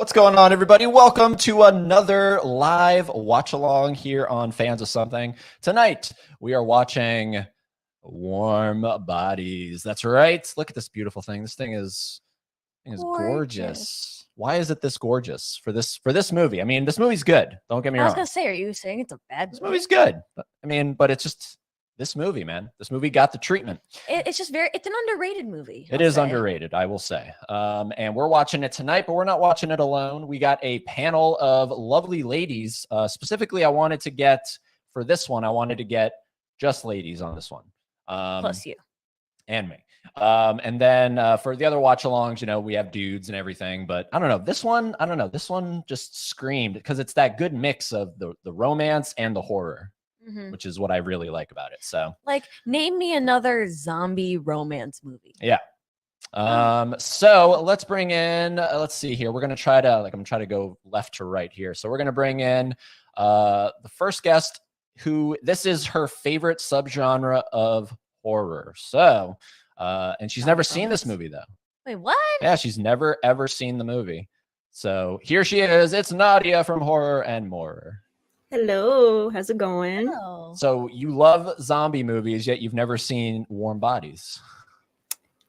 What's going on, everybody? Welcome to another live watch along here on Fans of Something. Tonight, we are watching Warm Bodies. That's right. Look at this beautiful thing. This thing is gorgeous. Why is it this gorgeous for this movie? I mean, this movie's good. Don't get me wrong. I was gonna say, are you saying it's a bad movie? This movie's good. I mean, but it's just this movie, man. This movie got the treatment. It's just it's an underrated movie. It is underrated, I will say. And we're watching it tonight, but we're not watching it alone. We got a panel of lovely ladies. Specifically, I wanted to get just ladies on this one. Plus you. And me. And then for the other watch alongs, we have dudes and everything, but I don't know. This one just screamed because it's that good mix of the romance and the horror. Mm-hmm. Which is what I really like about it. So, name me another zombie romance movie. Yeah. So let's bring in. Let's see here. We're gonna try to go left to right here. So we're gonna bring in the first guest, who this is her favorite subgenre of horror. So, and she's never seen this movie though. Wait, what? Yeah, she's never ever seen the movie. So here she is. It's Nadia from Horror and More. Hello, how's it going? Hello. So you love zombie movies, yet you've never seen Warm Bodies.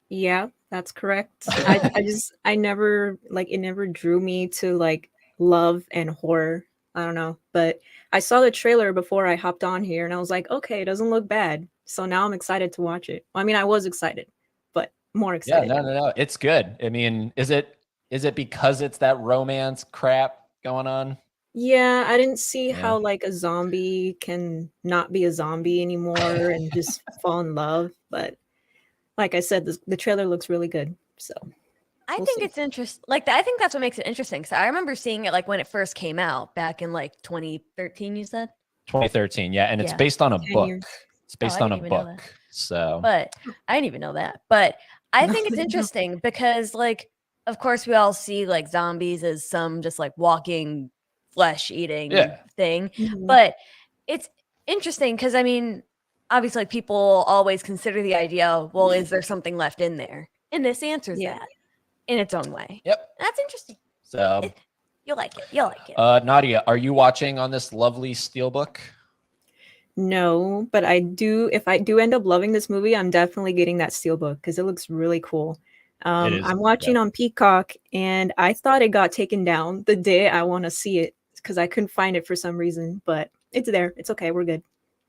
Yeah, that's correct. I never it never drew me to love and horror. I don't know, but I saw the trailer before I hopped on here, and I was like, okay, it doesn't look bad. So now I'm excited to watch it. I mean, I was excited, but more excited. Yeah, no, it's good. I mean, is it because it's that romance crap going on? Yeah, I didn't see how a zombie can not be a zombie anymore and just fall in love. But like I said, the trailer looks really good. So I think it's interesting. I think that's what makes it interesting. Because I remember seeing it when it first came out back in 2013. You said 2013, yeah, and it's based on a book. It's based on a book. So, but I didn't even know that. But I think it's interesting because, of course, we all see zombies as some just walking flesh eating thing. Mm-hmm. But it's interesting because I mean, obviously people always consider the idea, well, is there something left in there? And this answers that in its own way. Yep. That's interesting. So you'll like it. Nadia, are you watching on this lovely steelbook? No, but I do. If I do end up loving this movie, I'm definitely getting that steelbook because it looks really cool. I'm watching on Peacock, and I thought it got taken down the day I want to see it because I couldn't find it for some reason, but it's there. It's okay. We're good.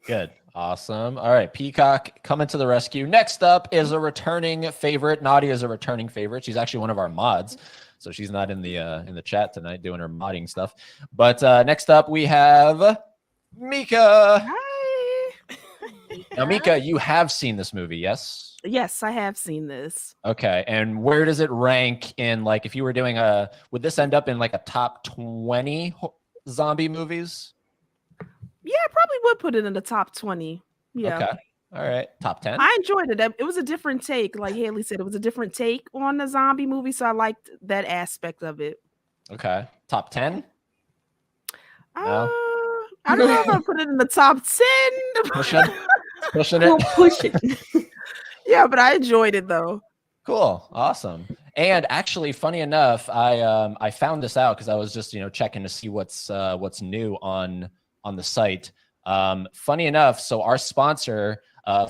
Good. Awesome. All right. Peacock coming to the rescue. Next up is a returning favorite. Nadia is a returning favorite. She's actually one of our mods. So she's not in the chat tonight doing her modding stuff. But next up we have Mika. Hi. Now, Mika, you have seen this movie, yes? Yes, I have seen this. Okay. And where does it rank in, if you were doing would this end up in a top 20 zombie movies? Yeah, I probably would put it in the top 20. Yeah. Okay. All right. Top 10. I enjoyed it. It was a different take. Like Haley said, it was a different take on the zombie movie. So I liked that aspect of it. Okay. Top 10? No. I don't know if I put it in the top 10. Pushing it. We'll push it. Yeah, but I enjoyed it though. Cool. Awesome. And actually, funny enough, I found this out because I was just, checking to see what's new on the site. Funny enough, so our sponsor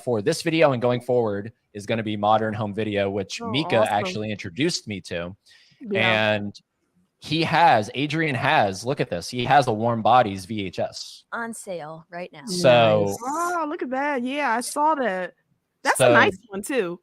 for this video and going forward is going to be Modern Home Video, which Mika actually introduced me to. Yeah. And Adrian has, look at this. He has a Warm Bodies VHS on sale right now. So, oh, look at that. Yeah, I saw that. That's a nice one too.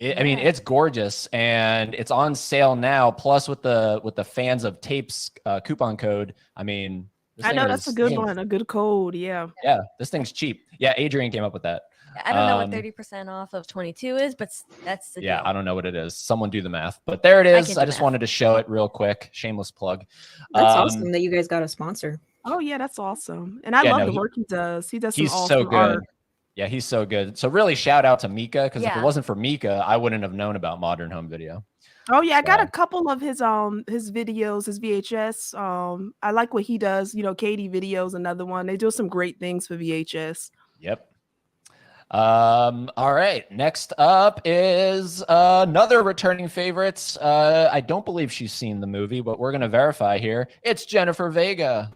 I mean, it's gorgeous and it's on sale now. Plus with the Fans of Tapes coupon code. I mean, I know that's a good one, a good code. Yeah. Yeah, this thing's cheap. Yeah, Adrian came up with that. I don't know what 30% off of 22 is, but that's the deal. I don't know what it is. Someone do the math. But there it is. I just wanted to show it real quick. Shameless plug. That's awesome that you guys got a sponsor. Oh yeah, that's awesome. And I love the work he does. He does some awesome so good. art. Yeah, he's so good. So really shout out to Mika, because if it wasn't for Mika, I wouldn't have known about Modern Home Video. Oh yeah, I got a couple of his videos, his VHS. I like what he does. Katie Video's another one. They do some great things for VHS. Yep. All right. Next up is another returning favorites. I don't believe she's seen the movie, but we're gonna verify here. It's Jennifer Vega.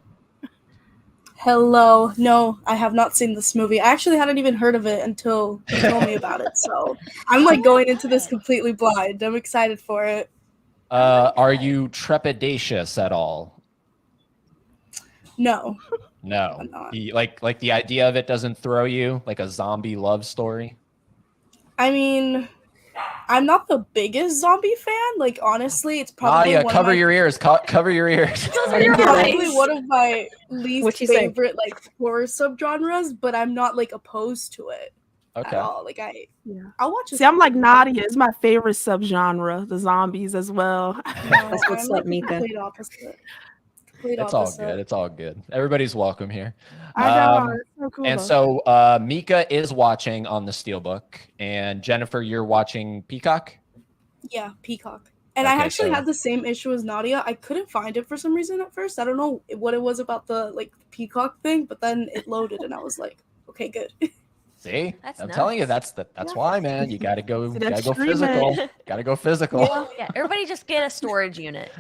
Hello. No, I have not seen this movie. I actually hadn't even heard of it until you told me about it. So I'm like going into this completely blind. I'm excited for it. Are you trepidatious at all? No. No. I'm not. Like the idea of it doesn't throw you like a zombie love story? I mean, I'm not the biggest zombie fan. Like, honestly, it's probably Nadia, cover your ears. Cover your ears. Probably one of my least What'd she say? favorite like horror subgenres, but I'm not like opposed to it Okay. at all. Like I'll watch it. See, I'm like Nadia. It's my favorite subgenre, the zombies as well. That's what's I'm up, like the Mika. complete opposite. It's all good. It's all good. Everybody's welcome here. I know. It's so cool. And so Mika is watching on the Steelbook, and Jennifer, you're watching Peacock? Yeah, Peacock. And Okay, I actually so- had the same issue as Nadia. I couldn't find it for some reason at first. I don't know what it was about the like Peacock thing, but then it loaded and I was like, okay, good. See? That's I'm telling you, nuts. that's why, man. You gotta go See, that's physical. Gotta go physical. Yeah, everybody just get a storage unit.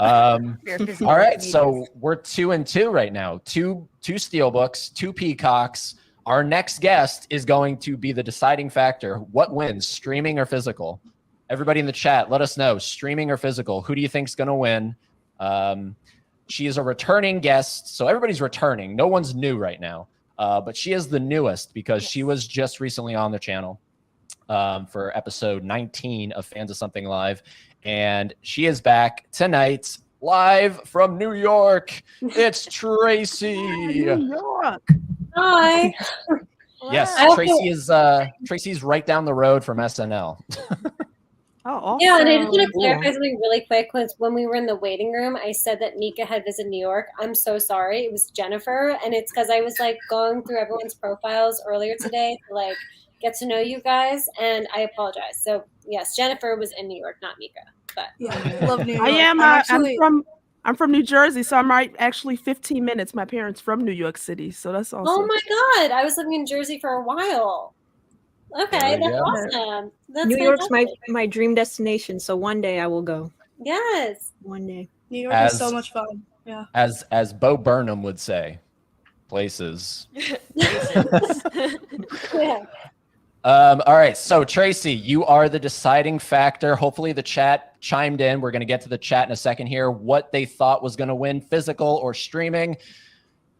Um, for your physical all right, needs. so we're 2-2 right now. Two Steelbooks, 2 Peacocks. Our next guest is going to be the deciding factor. What wins, streaming or physical? Everybody in the chat, let us know, streaming or physical. Who do you think's going to win? She is a returning guest, so everybody's returning. No one's new right now, but she is the newest because she was just recently on the channel for episode 19 of Fans of Something Live, and she is back tonight live from New York. It's Tracy. New York. Hi. Yes, Wow. Tracy's right down the road from SNL. Oh, awesome. Yeah, and I just want to Cool. clarify something really quick because when we were in the waiting room, I said that Mika had visited New York. I'm so sorry. It was Jennifer, and it's because I was like going through everyone's profiles earlier today to like get to know you guys, and I apologize. So yes, Jennifer was in New York, not Mika. But Yeah, love New York. I am. actually, I'm from New Jersey, so I'm right actually 15 minutes. My parents from New York City, so that's awesome. oh my God, I was living in Jersey for a while. Okay, There you that's go. awesome. That's New York's fantastic. my dream destination, so one day I will go. Yes. One day. New York As- is so much fun. Yeah. As Bo Burnham would say, places. Yeah. All right, so Tracy, you are the deciding factor. Hopefully the chat chimed in. We're going to get to the chat in a second here. What they thought was going to win, physical or streaming.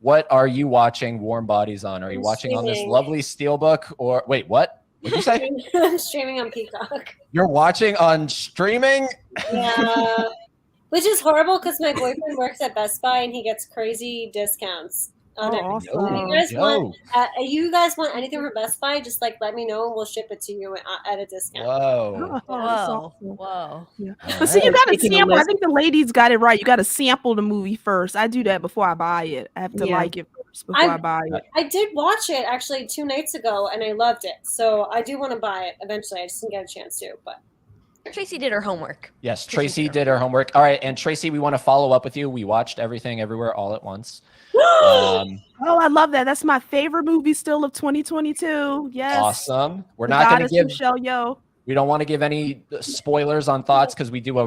What are you watching Warm Bodies on? Are you I'm watching on this streaming. lovely Steelbook or wait, what? What did you say? I'm streaming on Peacock. You're watching on streaming? Yeah. Which is horrible because my boyfriend works at Best Buy and he gets crazy discounts on Oh, everything. awesome. You guys want anything from Best Buy, just like let me know and we'll ship it to you at a discount. Whoa. Oh, that's Whoa, awesome. whoa. Yeah. All But see, you right. got to Taking a sample. I list. think the ladies got it right. You got to sample the movie first. I do that before I buy it. I have to Yeah. like it first before I buy it. I did watch it actually 2 nights ago and I loved it. So I do want to buy it eventually. I just didn't get a chance to, but Tracy did her homework. Yes, Tracy did her homework. All right, and Tracy, we want to follow up with you. We watched Everything Everywhere All at Once. Oh, I love that. That's my favorite movie still of 2022. Yes. Awesome. We're The not going to Goddess give. Michelle Yeoh. We don't want to give any spoilers on thoughts because we do a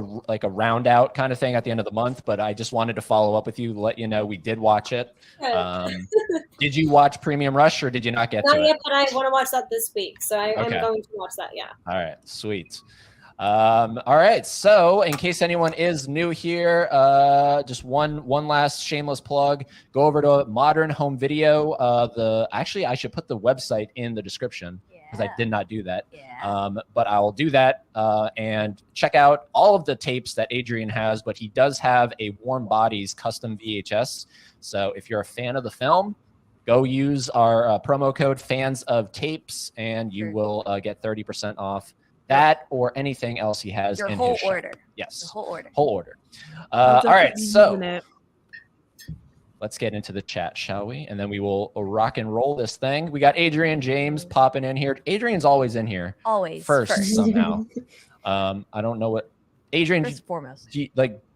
round out kind of thing at the end of the month. But I just wanted to follow up with you, let you know we did watch it. Did you watch Premium Rush or did you not get not to yet, it? but I want to watch that this week. So I'm Okay. going to watch that. Yeah. All right, sweet. All right, so in case anyone is new here, just one last shameless plug. Go over to Modern Home Video. Actually, I should put the website in the description because I did not do that. Yeah. But I'll do that and check out all of the tapes that Adrian has. But he does have a Warm Bodies custom VHS. So if you're a fan of the film, go use our promo code Fans of Tapes, and you will get 30% off. That or anything else he has Your in whole his shop. order. Yes. The whole order. Whole order. I'm All right, definitely so using it. let's get into the chat, shall we? And then we will rock and roll this thing. We got Adrian James popping in here. Adrian's always in here Always first somehow. I don't know what Adrian. First and foremost. Do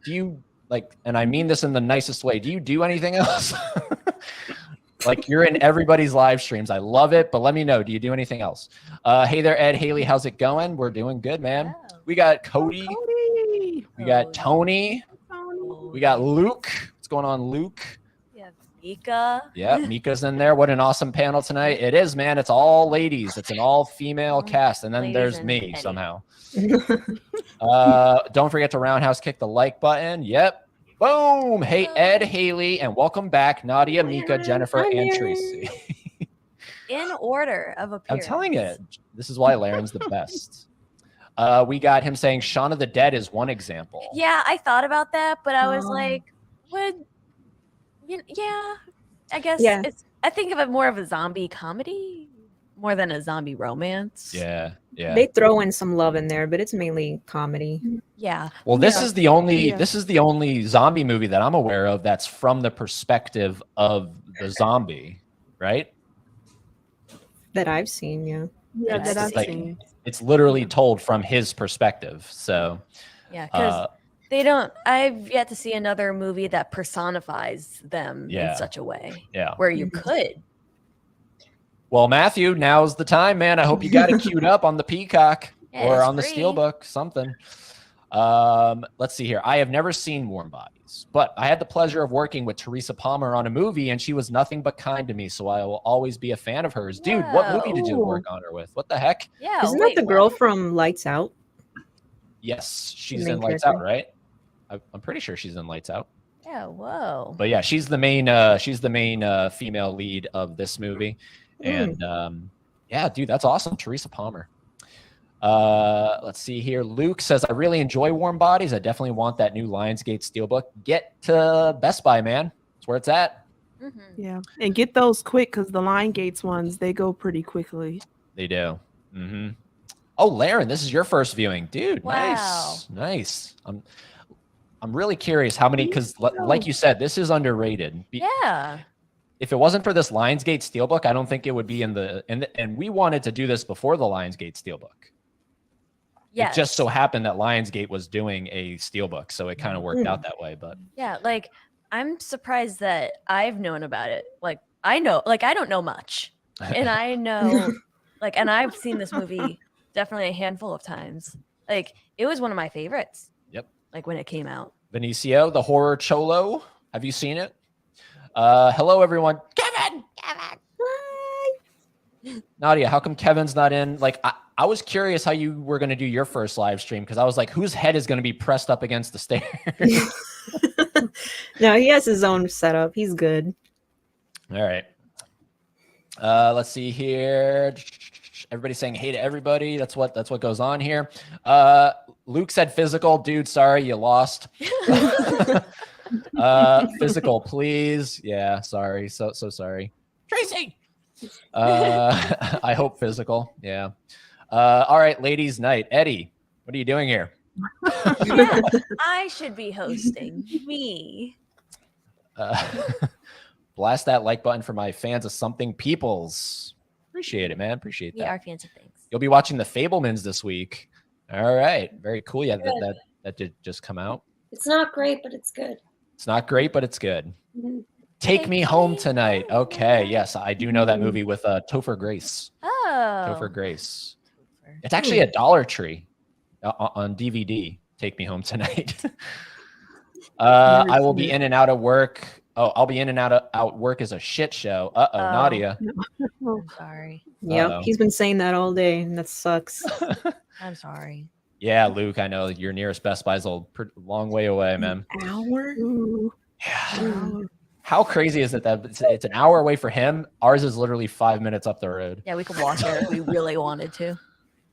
you like? And I mean this in the nicest way. Do you do anything else? Like you're in everybody's live streams. I love it. But let me know. Do you do anything else? Hey there, Ed, Haley. How's it going? We're doing good, man. Wow. We got Cody. Cody. We got Tony. We got Luke. What's going on, Luke? Yeah, Mika. Yeah, Mika's in there. What an awesome panel tonight. It is, man. It's all ladies. It's an all-female cast. And then Ladies there's and me Eddie. somehow. Don't forget to roundhouse kick the like button. Yep. Boom. Hey, Ed, Haley, and welcome back, Nadia, Mika, Jennifer, and Tracy. In order of I'm appearance. telling you, this is why Laren's the best. We got him saying Shaun of the Dead is one example. Yeah, I thought about that, but I was like, yeah, I guess it's. I think of it more of a zombie comedy more than a zombie romance. Yeah. They throw in some love in there, but it's mainly comedy. Yeah. Well, this is the only zombie movie that I'm aware of that's from the perspective of the zombie, right? That I've seen, yeah. Yeah, It's that I've like- seen. It's literally told from his perspective. So Yeah, because they don't. I've yet to see another movie that personifies them Yeah. in such a way yeah. where you could. Well, Matthew, now's the time, man. I hope you got it queued up on the Peacock Yeah, or it's on the free. Steelbook, something. Let's see here. I have never seen Warm Bodies, but I had the pleasure of working with Teresa Palmer on a movie, and she was nothing but kind to me, so I will always be a fan of hers. Dude, what movie did you Whoa. work on her with? What the heck? Yeah. Isn't wait, that the girl what? from Lights Out? Yes, she's main in Lights character. Out, right? I'm pretty sure she's in Lights Out. Yeah. Whoa. But yeah, she's the main female lead of this movie. And yeah, dude, that's awesome. Teresa Palmer. Let's see here. Luke says, I really enjoy Warm Bodies. I definitely want that new Lionsgate Steelbook. Get to Best Buy, man. That's where it's at. Mhm. Yeah, and get those quick because the Lionsgate ones, they go pretty quickly. They do. Mm-hmm. Oh, Laren, this is your first viewing. Dude, Wow. nice. I'm really curious how many, because like you said, this is underrated. Yeah. If it wasn't for this Lionsgate Steelbook, I don't think it would be and we wanted to do this before the Lionsgate Steelbook. Yeah. It just so happened that Lionsgate was doing a Steelbook, so it kind of worked out that way. But Yeah. Like, I'm surprised that I've known about it. Like, I don't know much. And I know, and I've seen this movie definitely a handful of times. Like, it was one of my favorites. Yep. Like, when it came out. Benicio, the horror cholo, have you seen it? Hello, everyone. Kevin. Nadia, how come Kevin's not in? Like, I was curious how you were going to do your first live stream because I was like, whose head is going to be pressed up against the stairs? No, he has his own setup. He's good. All right. Let's see here. Everybody's saying hey to everybody. That's what goes on here. Luke said physical. Dude, sorry, you lost. Physical, please. Yeah, sorry. So sorry. Tracy. I hope physical. Yeah. All right, ladies' night. Eddie, what are you doing here? Yeah, I should be hosting. Me. Blast that like button for my fans of Something Peoples. Appreciate it, man. Appreciate We that. are fans of things. You'll be watching The Fablemans this week. All right. Very cool. Yeah, that did just come out. It's not great, but it's good. It's not great, but it's good. Mhm. Take Me Home Tonight. Okay. Yes, I do know that movie with Topher Grace. Oh. Topher Grace. It's actually a Dollar Tree on DVD. Take Me Home Tonight. I will be in and out of work. Oh, I'll be in and out work is a shit show. Uh-oh, Nadia. I'm sorry. Yeah, Uh-oh. he's been saying that all day, and that sucks. I'm sorry. Yeah, Luke, I know your nearest Best Buy's a long way away, man. Hour? Ooh. Yeah. How crazy is it that it's an hour away for him? Ours is literally 5 minutes up the road. Yeah, we could walk there if we really wanted to.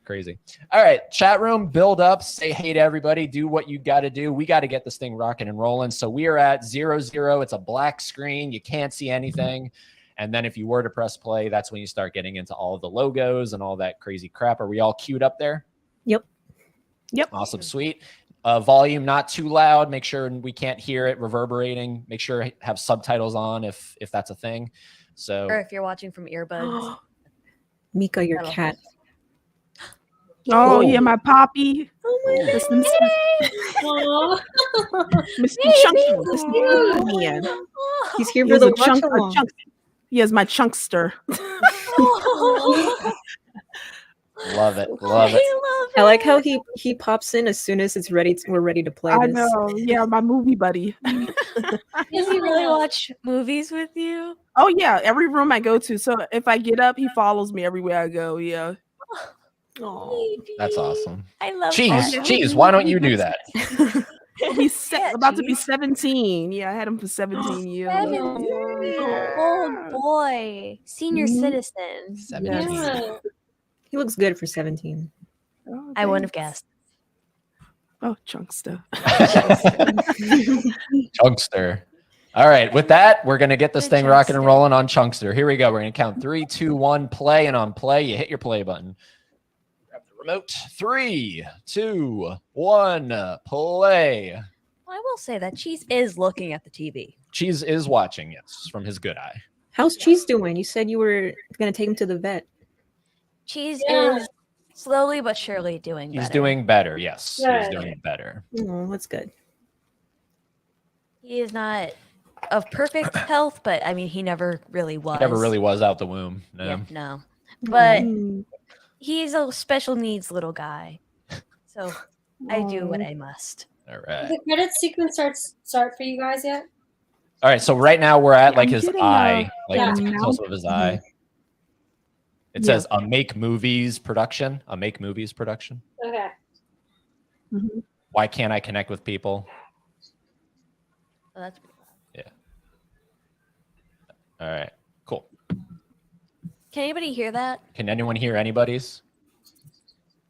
Crazy. All right, chat room, build up, say hey to everybody, do what you got to do. We got to get this thing rocking and rolling. So we are at 0-0. It's a black screen. You can't see anything. And then if you were to press play, that's when you start getting into all of the logos and all that crazy crap. Are we all queued up there? Yep. Awesome. Sweet. Volume not too loud. Make sure we can't hear it reverberating. Make sure have subtitles on if that's a thing. So Or if you're watching from earbuds. Mika, your That'll cat. Oh, Oh. yeah, my poppy. Oh my That's Aw. Mr. Chunky. Mr. Man. He's here He for was the a chunk. watch along. He is my chunkster. Love it. Love it. I like how he pops in as soon as we're ready to play I this. know. Yeah, my movie buddy. Does he really watch movies with you? Oh yeah, every room I go to. So if I get up, he follows me everywhere I go. Yeah. Oh, That's awesome. I love Cheese, that. cheese. Why don't you do that? He's Yeah, about to be 17. Yeah, I had him for 17 years. 17. Yeah. Old boy. Senior Mhm. citizen. 17. Yeah. he looks good for 17. Oh, I wouldn't have thanks. guessed. Oh, chunkster. Chunkster. All right. With that, we're going to get this Good thing rocking and Chunkster. rolling on Chunkster. Here we go. We're going to count 3, 2, 1, play. And on play, you hit your play button. Grab the remote. 3, 2, 1, play. Well, I will say that Cheese is looking at the TV. Cheese is watching, yes, from his good eye. How's Cheese doing? You said you were gonna take him to the vet. Cheese Yeah. is slowly but surely doing He's better. doing better. Yes, he's Good. doing better. Oh, that's good. He is not of perfect health, but I mean, he never really was. Never really was out the womb. No. Yeah, no. But Mm. he's a special needs little guy. So I do what Oh. I must. All Did right. the credit sequence start for you guys yet? All right. So right now we're at Yeah, like I'm his getting, eye, like yeah. it's close of his eye. It Yeah. says a make movies production. A make movies production. Okay. Mhm. Why can't I connect with people? So that's All right. Cool. Can anybody hear that? Can anyone hear anybody's?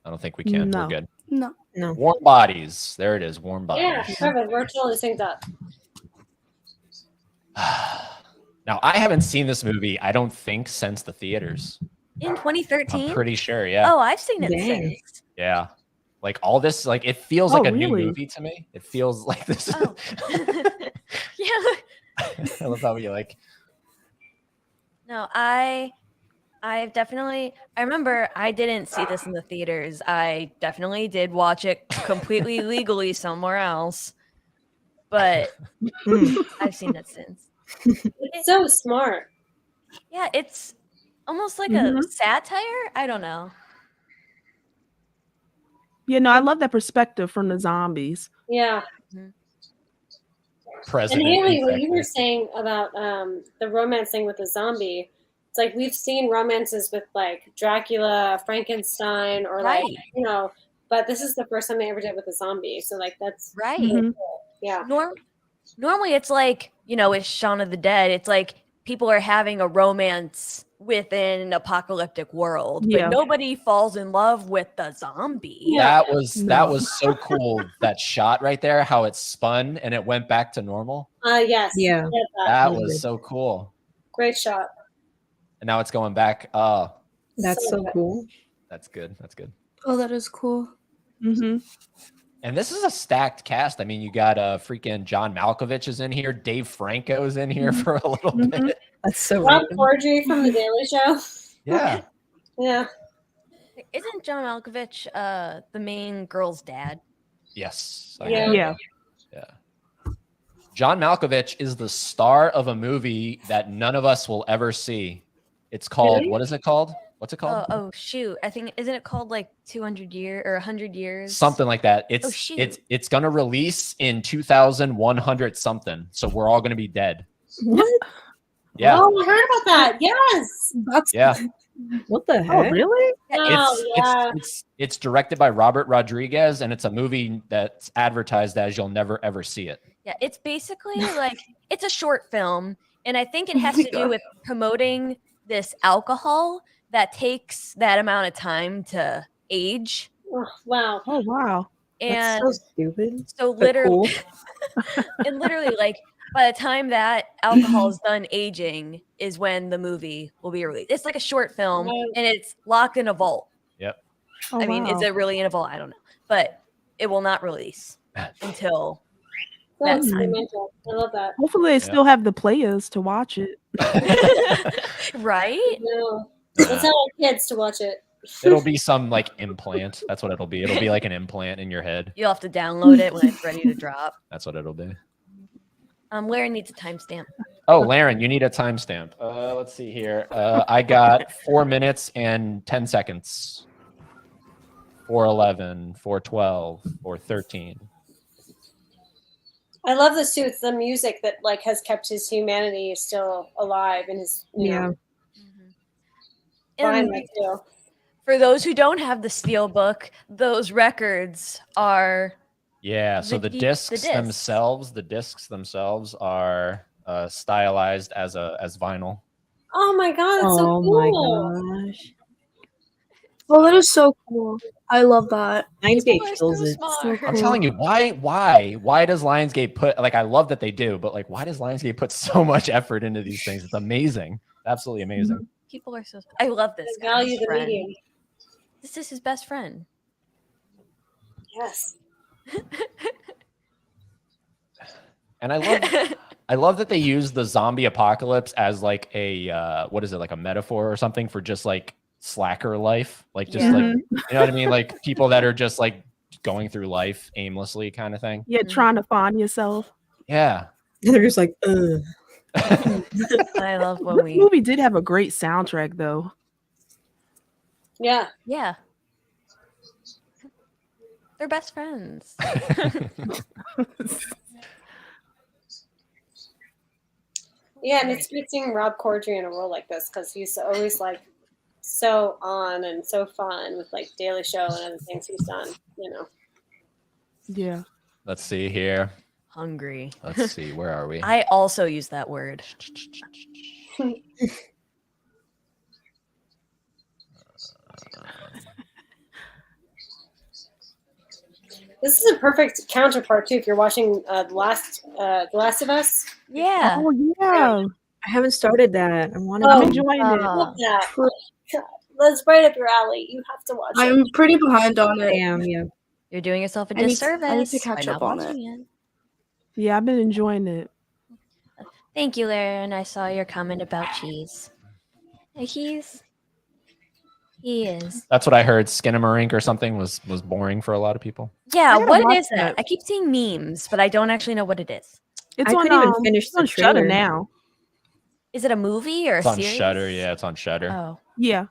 I don't think we can. No. We're good. No. No. Warm bodies. There it is. Warm Yeah, bodies. perfect. We're totally synced up. Now, I haven't seen this movie, I don't think, since the theaters. In I'm 2013? pretty sure. Yeah. Oh, I've seen it Dang. since. Yeah. Like all this, like it feels Oh, like a new really? movie to me. It feels like this. Oh. Yeah. I love how you like. No, I've definitely, I remember I didn't see this in the theaters. I definitely did watch it completely legally somewhere else. But Mm. I've seen it since. It's so smart. Yeah, it's almost like Mhm. a satire. I don't know. Yeah, no, I love that perspective from the zombies. Yeah. President. And Haley, what you infected. were saying about the romance thing with the zombie, it's like we've seen romances with like Dracula, Frankenstein, or like, Right. you know, but this is the first time they ever did with a zombie. So like that's Right. Mhm. yeah. Normally it's like, you know, with Shaun of the Dead, it's like people are having a romance within an apocalyptic world, but Yeah. nobody falls in love with the zombie. Yeah. That was so cool. That shot right there, how it spun and it went back to normal. Yes. Yeah. I get that. That really was good. so cool. Great shot. And now it's going back. Oh, That's so good. cool. that's good. That's good. Oh, that is cool. Mm-hmm. And this is a stacked cast. I mean, you got freaking John Malkovich is in here. Dave Franco's in here for a little Mhm. bit. That's so Rob random. Corddry from The Daily Show. Yeah. Yeah. Isn't John Malkovich the main girl's dad? Yes. Yeah. Yeah. Yeah. John Malkovich is the star of a movie that none of us will ever see. It's called, Really? what is it called? What's it called? Oh shoot. I think isn't it called like 200 years or 100 years? Something like that. It's shoot. it's gonna release in 2100 something. So we're all gonna be dead. What? Yeah. Oh, I heard about that. Yes. That's Yeah. What the Oh, heck? really? Oh, yeah. It's directed by Robert Rodriguez, and it's a movie that's advertised as you'll never ever see it. Yeah, it's basically like it's a short film, and I think it has my to do God. with promoting this alcohol that takes that amount of time to age. Oh, wow. Oh, wow. And That's so stupid. so but literally cool. and literally like by the time that alcohol is done aging is when the movie will be released. It's like a short film Right. and it's locked in a vault. Oh, I mean, is wow. it really in a vault? I don't know. But it will not release until that That's time. mental. I love that. Hopefully, they still have the players to watch it. Right? No. Let's tell our kids to watch it. It'll be some like implant. That's what it'll be. It'll be like an implant in your head. You'll have to download it when it's ready to drop. That's what it'll be. Larry needs a timestamp. Oh, Laren, you need a timestamp. Let's see here. I got 4 minutes and 10 seconds. 4:11, 4:12, 4:13. I love this too. It's the music that like has kept his humanity still alive and his know, And too. for those who don't have the steelbook, those records are Yeah, so the discs themselves are stylized as vinyl. Oh my god, it's so cool. My gosh. Oh, that is so cool. I love that. Lionsgate People are kills so it. smart. I'm telling you, why does Lionsgate put, like, I love that they do, but like, why does Lionsgate put so much effort into these things? It's amazing. Absolutely amazing. People are so. I love this. They value the friend. medium. This is his best friend. Yes. And I love that they use the zombie apocalypse as like a what is it, like a metaphor or something for just like slacker life, like just like, you know what I mean, like people that are just like going through life aimlessly kind of thing. Yeah, trying to find yourself. Yeah. They're just like, ugh. I love when This movie did have a great soundtrack though. Yeah. Yeah. They're best friends. Yeah, and it's good seeing Rob Corddry in a role like this because he's always like so on and so fun with like Daily Show and other things he's done, you know. Yeah. Let's see here. Hungry. Let's see, where are we? I also use that word. This is a perfect counterpart too if you're watching The Last of Us. Yeah. Oh yeah. I haven't started that. I want Oh, to. enjoying it. Love that. God, that's right up your alley. You have to watch it. I'm pretty behind on I it. am, yeah. You're doing yourself a I need to disservice. catch by up not on watching it. Yeah, I've been enjoying it. Thank you, Laren. I saw your comment about cheese. He is. That's what I heard. Skinamarink or something was boring for a lot of people. Yeah, gotta what watch is that? that. I keep seeing memes, but I don't actually know what it is. It's I on couldn't even finish it's the on Shudder trailer. now. Is it a movie or It's a on series? Shudder. Yeah, it's on Shudder. Oh. Yeah.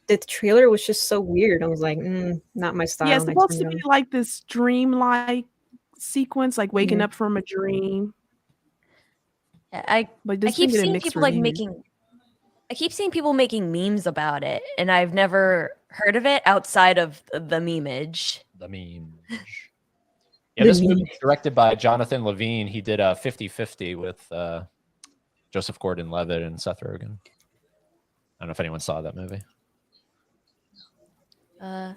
The trailer was just so weird. I was like, not my style. Yeah, it's and I supposed to turned be it on. like this dream-like sequence, like waking up from a dream. Yeah, I But this keep thing get a seeing mixed people like reviews. making. I keep seeing people making memes about it, and I've never heard of it outside of the memeage. The meme. Yeah, this movie is directed by Jonathan Levine. He did a 50-50 with Joseph Gordon-Levitt and Seth Rogen. I don't know if anyone saw that movie.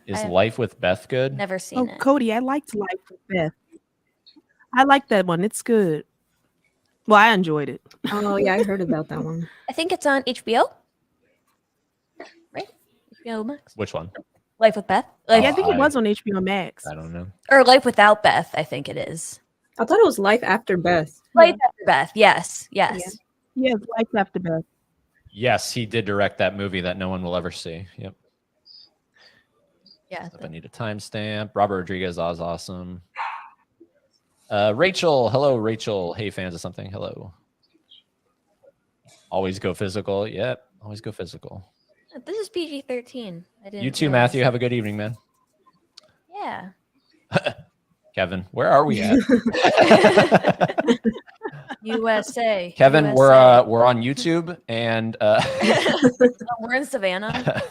Is I've Life with Beth good? never seen Oh, it. Cody, I liked Life with Beth. I like that one. It's good. Well, I enjoyed it. Oh yeah, I heard about that one. I think it's on HBO. Right? HBO Max. Which one? Life with Beth. Oh, Life, Yeah, I think it was on HBO Max. I don't know. or Life Without Beth. I think it is. I thought it was Life After Beth. Life After Beth. Yes. Yes. Yeah, it's Life After Beth. Yes, he did direct that movie that no one will ever see. Yep. Yeah. If I need a timestamp. Robert Rodriguez is awesome. Rachel. Hello, Rachel. Hey, fans of something. Hello. Always go physical. Yep. Always go physical. This is PG-13. I didn't. You too, realize. Matthew. Have a good evening, man. Yeah. Kevin, where are we at? USA. Kevin, USA. we're on YouTube and We're in Savannah.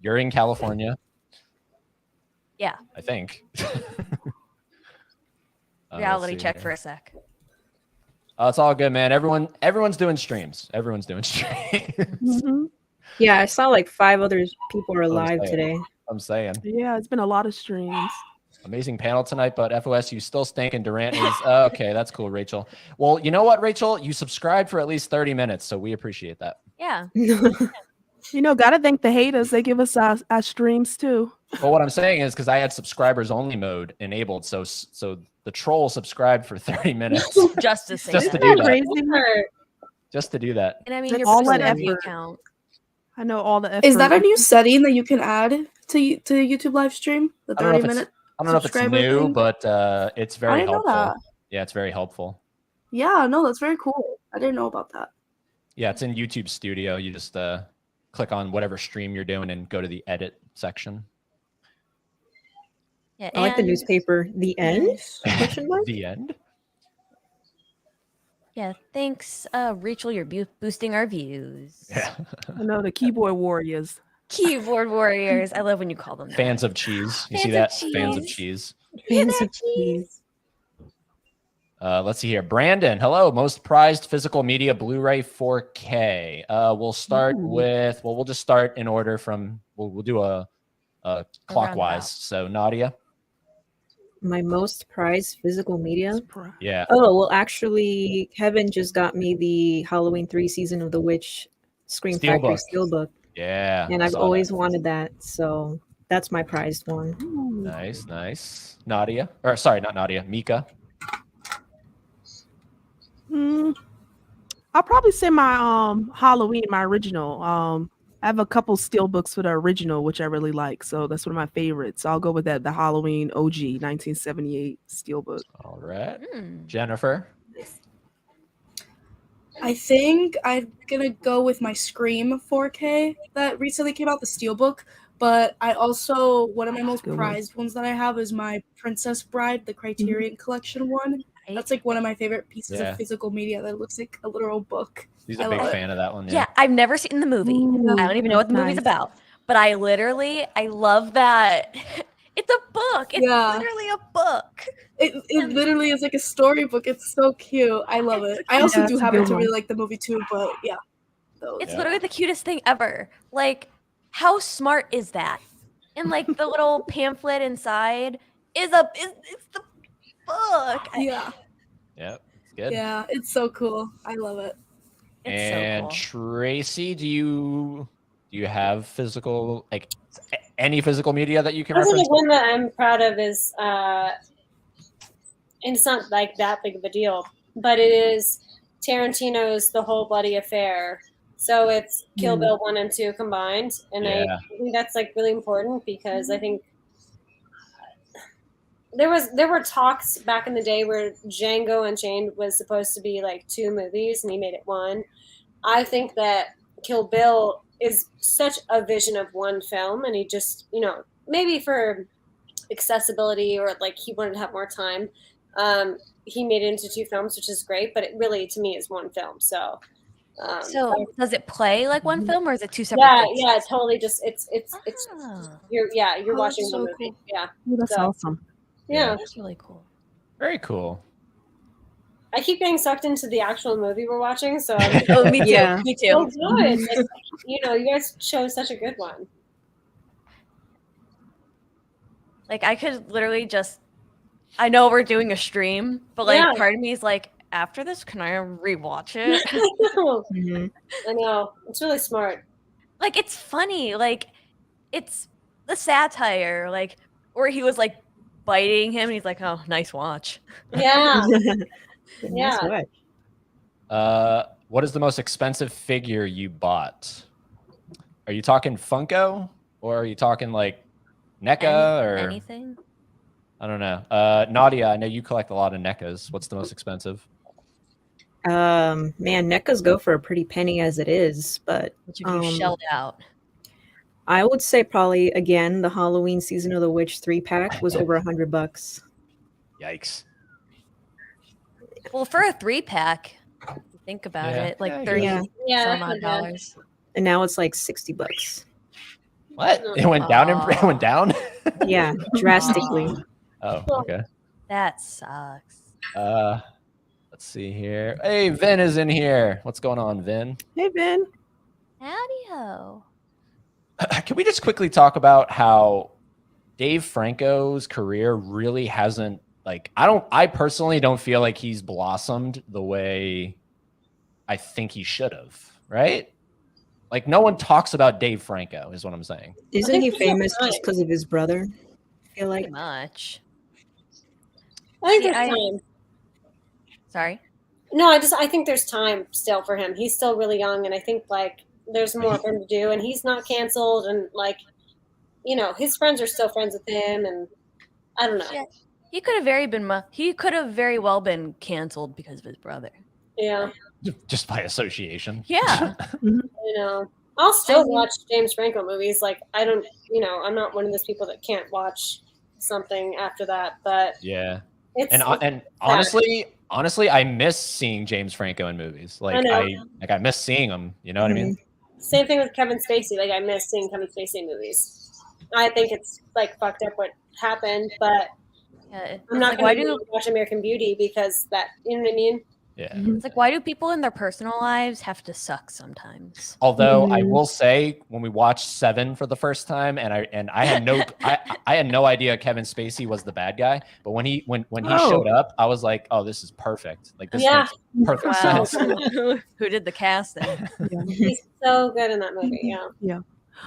you're in California. Yeah. I think. Reality check for a sec. Oh, it's all good, man. Everyone's doing streams. Everyone's doing streams. Mhm. Yeah, I saw like 5 other people are live saying. today. I'm saying. Yeah, it's been a lot of streams. Amazing panel tonight, but FOS, you still stink and Durant is okay. That's cool, Rachel. Well, you know what, Rachel? You subscribed for at least 30 minutes, so we appreciate that. Yeah. You know, gotta thank the haters. They give us our streams too. But what I'm saying is because I had subscribers only mode enabled, so the troll subscribed for 30 minutes Just to say just to that. do that. Crazy. Just to do that. And I mean, That's your all that personal view effort. count. I know all the effort. Is that a new setting that you can add to YouTube live stream? The I don't know 30 if it's- minute. I don't know if it's subscriber new, thing? but it's I very didn't know helpful. that. Yeah, it's very helpful. Yeah, no, that's very cool. I didn't know about that. Yeah, it's in YouTube Studio. You just click on whatever stream you're doing and go to the edit section. Yeah, I like the newspaper. The end? Question mark? The end. Yeah, thanks, Rachel. You're boosting our views. Yeah. I know the keyboard warriors. Keyboard warriors. I love when you call them that. Fans of cheese. You see Fans that? of Fans of cheese. cheese. Fans of cheese. Let's see here. Brandon, hello. Most prized physical media Blu-ray 4K. We'll start with, well, we'll just start in order from, we'll do a clockwise. So Nadia. My most prized physical media? Yeah. Oh, well, actually, Kevin just got me the Halloween 3 Season of the Witch Scream Factory Steelbook. Yeah. And I've always wanted that. So that's my prized one. Nice, nice. Nadia. Or sorry, not Nadia. Mika. I'll probably say my Halloween, my original. I have a couple steel books for the original, which I really like. So that's one of my favorites. I'll go with that, the Halloween OG 1978 steelbook. All right. Jennifer. I think I'm gonna go with my Scream 4K that recently came out, the Steelbook. But I also, one of my most prized ones that I have is my Princess Bride, the Criterion Collection one. That's like one of my favorite pieces of physical media that looks like a literal book. He's a big fan of that one. Yeah, I've never seen the movie. I don't even know what the movie's about. But I love that. It's a book. It's literally a book. It literally is like a storybook. It's so cute. I love it. I also do happen to really like the movie too, but yeah. It's literally the cutest thing ever. Like, how smart is that? And like the little pamphlet inside is it's the book. Yeah. Yep. It's good. Yeah, it's so cool. I love it. It's and so cool. Tracy, do you have physical, like any physical media that you can I think reference? the one that I'm proud of is, and it's not like that big of a deal, but it is Tarantino's The Whole Bloody Affair. So it's Kill Bill 1 and 2 combined, and I think that's like really important because I think there were talks back in the day where Django Unchained was supposed to be like 2 movies, and he made it 1. I think that Kill Bill is such a vision of 1 film, and he just, maybe for accessibility or like he wanted to have more time, he made it into 2 films, which is great, but it really to me is 1 film. So does it play like 1 film, or is it 2 separate things? Yeah, totally. Just it's you're watching the movie. Cool. Yeah, that's awesome. Yeah, that's really cool. Very cool. I keep getting sucked into the actual movie we're watching, so oh, me too. Yeah. Me too. so good. Like, you guys chose such a good one. Like, I could literally just, I know we're doing a stream, but like part of me is like, after this, can I rewatch it? I know. It's really smart. Like, it's funny. Like, it's the satire, like, where he was like biting him and he's like, oh, nice watch. Yeah. Nice watch. What is the most expensive figure you bought? Are you talking Funko, or are you talking like NECA or anything? I don't know. Nadia, I know you collect a lot of NECAs. What's the most expensive? Man, NECAs go for a pretty penny as it is, but What you shelled out? I would say probably again the Halloween Season of the Witch 3-pack was over $100. Yikes. Well, for a 3-pack, think about it, like 30 some odd dollars. And now it's like $60. What? It went down. It went down. Yeah, drastically. Oh, okay. That sucks. Let's see here. Hey, Vin is in here. What's going on, Vin? Hey, Ben. Howdy-ho. Can we just quickly talk about how Dave Franco's career really hasn't, like, I personally don't feel like he's blossomed the way I think he should have, right? Like, no one talks about Dave Franco is what I'm saying. Isn't he famous just because of his brother? I feel like Pretty much. I think there's time. Sorry? No, I think there's time still for him. He's still really young, and I think like there's more for him to do, and he's not canceled, and like, his friends are still friends with him, and I don't know. Yeah. He could have very well been canceled because of his brother. Yeah. Just by association. Yeah. You know, I'll still watch James Franco movies. Like, I don't, you know, I'm not one of those people that can't watch something after that. But yeah, it's and honestly, I miss seeing James Franco in movies. Like I miss seeing him. You know what I mean? Same thing with Kevin Spacey. Like, I miss seeing Kevin Spacey in movies. I think it's like fucked up what happened, but I'm not going to watch American Beauty because that, you know what I mean? Yeah. It's like, why do people in their personal lives have to suck sometimes? Although I will say, when we watched Seven for the first time, and I had no idea Kevin Spacey was the bad guy, but when he showed up, I was like, oh, this is perfect. Like, this makes perfect sense. Who did the casting? He's so good in that movie. Yeah.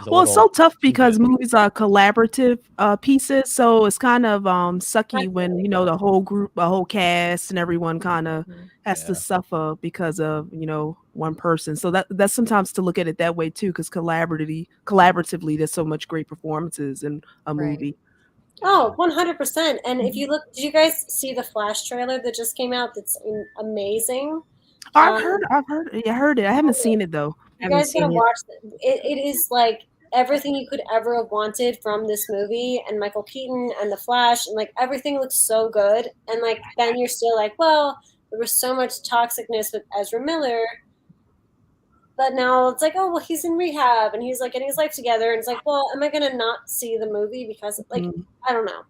Well, it's so tough because movies are collaborative pieces, so it's kind of sucky when, you know, the whole group, the whole cast and everyone kind of has to suffer because of, you know, one person. So that's sometimes to look at it that way too, because collaboratively there's so much great performances in a movie. Oh, 100%. And if you look, did you guys see the Flash trailer that just came out? That's amazing. I've heard it. I haven't seen it though. You guys gotta watch it. It is like everything you could ever have wanted from this movie, and Michael Keaton and the Flash, and like everything looks so good. And like then you're still like, well, there was so much toxicness with Ezra Miller, but now it's like, oh well, he's in rehab and he's like getting his life together, and it's like, well, am I gonna not see the movie because like I don't know.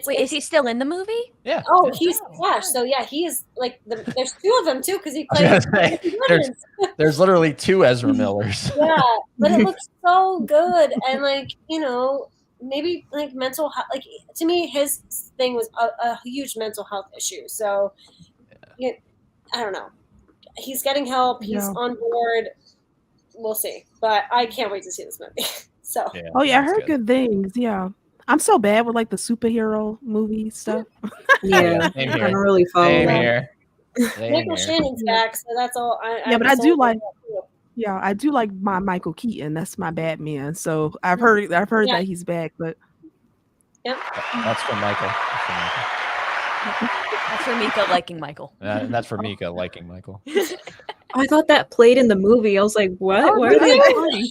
Wait, is he still in the movie? Yeah. Oh, he's Flash. So yeah, he is like there's two of them too because he plays. There's literally two Ezra Millers. Yeah, but it looks so good, and like, you know, maybe like mental health. Like, to me, his thing was a huge mental health issue. So, I don't know. He's getting help. He's on board. We'll see, but I can't wait to see this movie. So. Yeah, I heard good things. Yeah. I'm so bad with like the superhero movie stuff. Yeah, I don't really follow that. Michael Shannon's back, so that's all. But I do like. Yeah, I do like my Michael Keaton. That's my Batman. So I've heard that he's back, but. Yep. That's for Michael. That's for Mika liking Michael. That's for Mika liking Michael. I thought that played in the movie. I was like, what? Oh, Why are they playing?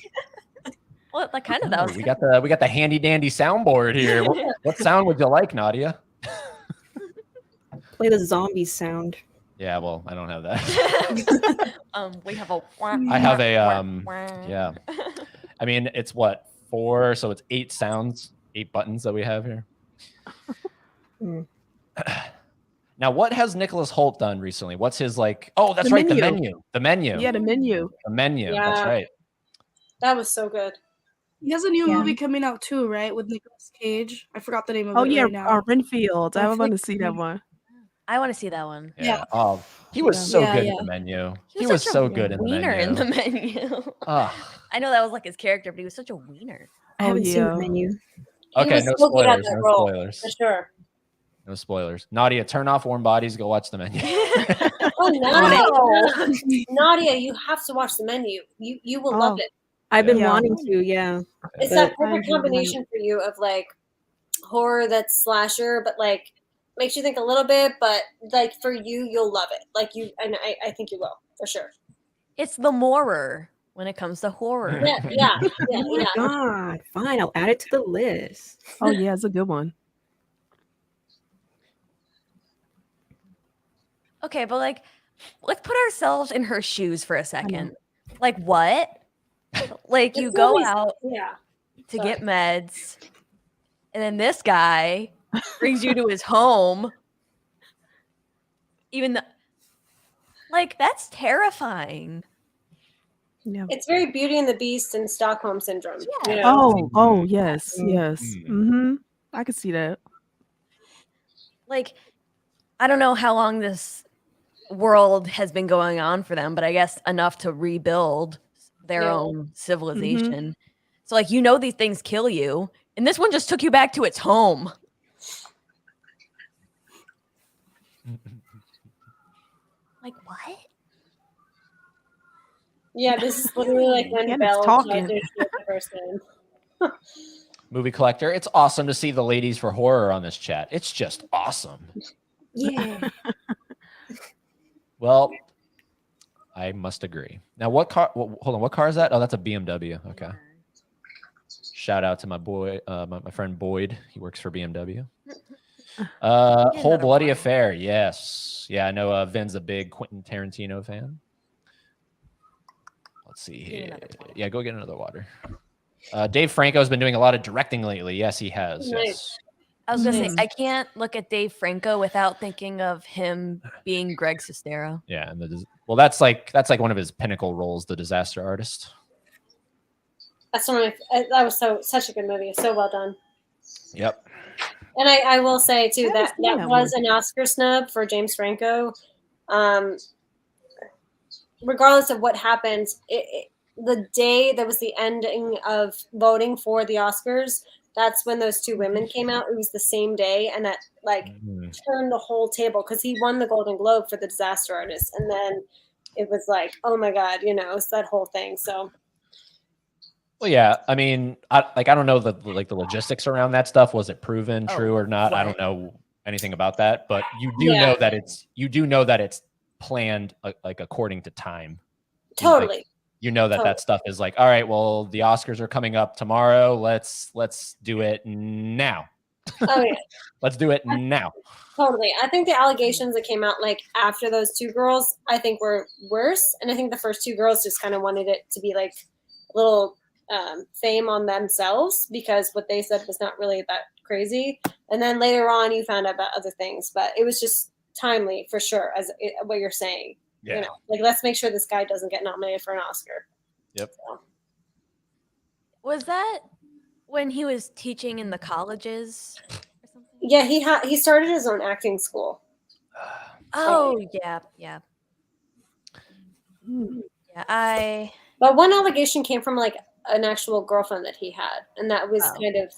Well, that kind of does. We got the handy dandy soundboard here. What sound would you like, Nadia? Play the zombie sound. Yeah, well, I don't have that. We have a. I have a yeah. I mean, it's what, 4, so it's 8 sounds, 8 buttons that we have here. Now, what has Nicholas Hoult done recently? What's his like? Oh, that's right, the menu. The menu. Yeah, the menu. The menu. Yeah. That's right. That was so good. He has a new movie coming out too, right? With Nicolas Cage. I forgot the name of it right now. Renfield. I want to see that one. I want to see that one. Yeah. Oh, he was so good in the menu. He was so good in the menu. In the menu. I know that was like his character, but he was such a wiener. I haven't seen the menu. Okay, no spoilers. No spoilers. For sure. No spoilers. Nadia, turn off Warm Bodies. Go watch the menu. Oh no, Nadia, you have to watch the menu. You will love it. I've been wanting to, yeah. It's that perfect combination for you of like horror that's slasher, but like makes you think a little bit, but like for you, you'll love it. Like and I think you will for sure. It's the morer when it comes to horror. Yeah. Oh my God, fine, I'll add it to the list. Oh yeah, it's a good one. Okay, but like, let's put ourselves in her shoes for a second. Like, what? Like, you go out to get meds, and then this guy brings you to his home. Even though, like, that's terrifying. Yeah. It's very Beauty and the Beast and Stockholm Syndrome. Yeah. You know? Oh, yes. Mm-hmm. I could see that. Like, I don't know how long this world has been going on for them, but I guess enough to rebuild their own civilization. So like, you know, these things kill you, and this one just took you back to its home. Like, what? Yeah, this is literally like when Belle tried to shoot the person. Movie Collector, it's awesome to see the ladies for horror on this chat. It's just awesome. Yeah. Well, I must agree. Now, what car? Hold on, what car is that? Oh, that's a BMW. Okay. Shout out to my boy, my friend Boyd. He works for BMW. Whole Bloody Affair. Yes. Yeah, I know Vin's a big Quentin Tarantino fan. Let's see here. Yeah, go get another water. Dave Franco's been doing a lot of directing lately. Yes, he has. Yes. I was gonna say I can't look at Dave Franco without thinking of him being Greg Sestero. Yeah, and that's like one of his pinnacle roles, the disaster artist. That's one of that was such a good movie. So well done. Yep. And I will say too that was an Oscar snub for James Franco. Regardless of what happened, the day that was the ending of voting for the Oscars, that's when those two women came out. It was the same day, and that turned the whole table because he won the Golden Globe for the disaster artist, and then it was like, oh my God, it's that whole thing. So. Well, yeah, I mean, I don't know the logistics around that stuff. Was it proven true or not? I don't know anything about that, but you do know that it's planned according to time. Totally. That stuff is like, all right, well, the Oscars are coming up tomorrow. Let's do it now. Oh yeah. Let's do it now. Totally. I think the allegations that came out after those two girls, I think were worse. And I think the first two girls just kind of wanted it to be a little fame on themselves because what they said was not really that crazy. And then later on you found out about other things, but it was just timely for sure as what you're saying. Yeah. Let's make sure this guy doesn't get nominated for an Oscar. Yep. So. Was that when he was teaching in the colleges or something? Yeah, he started his own acting school. Oh, yeah. Yeah, But one allegation came from an actual girlfriend that he had, and that was kind of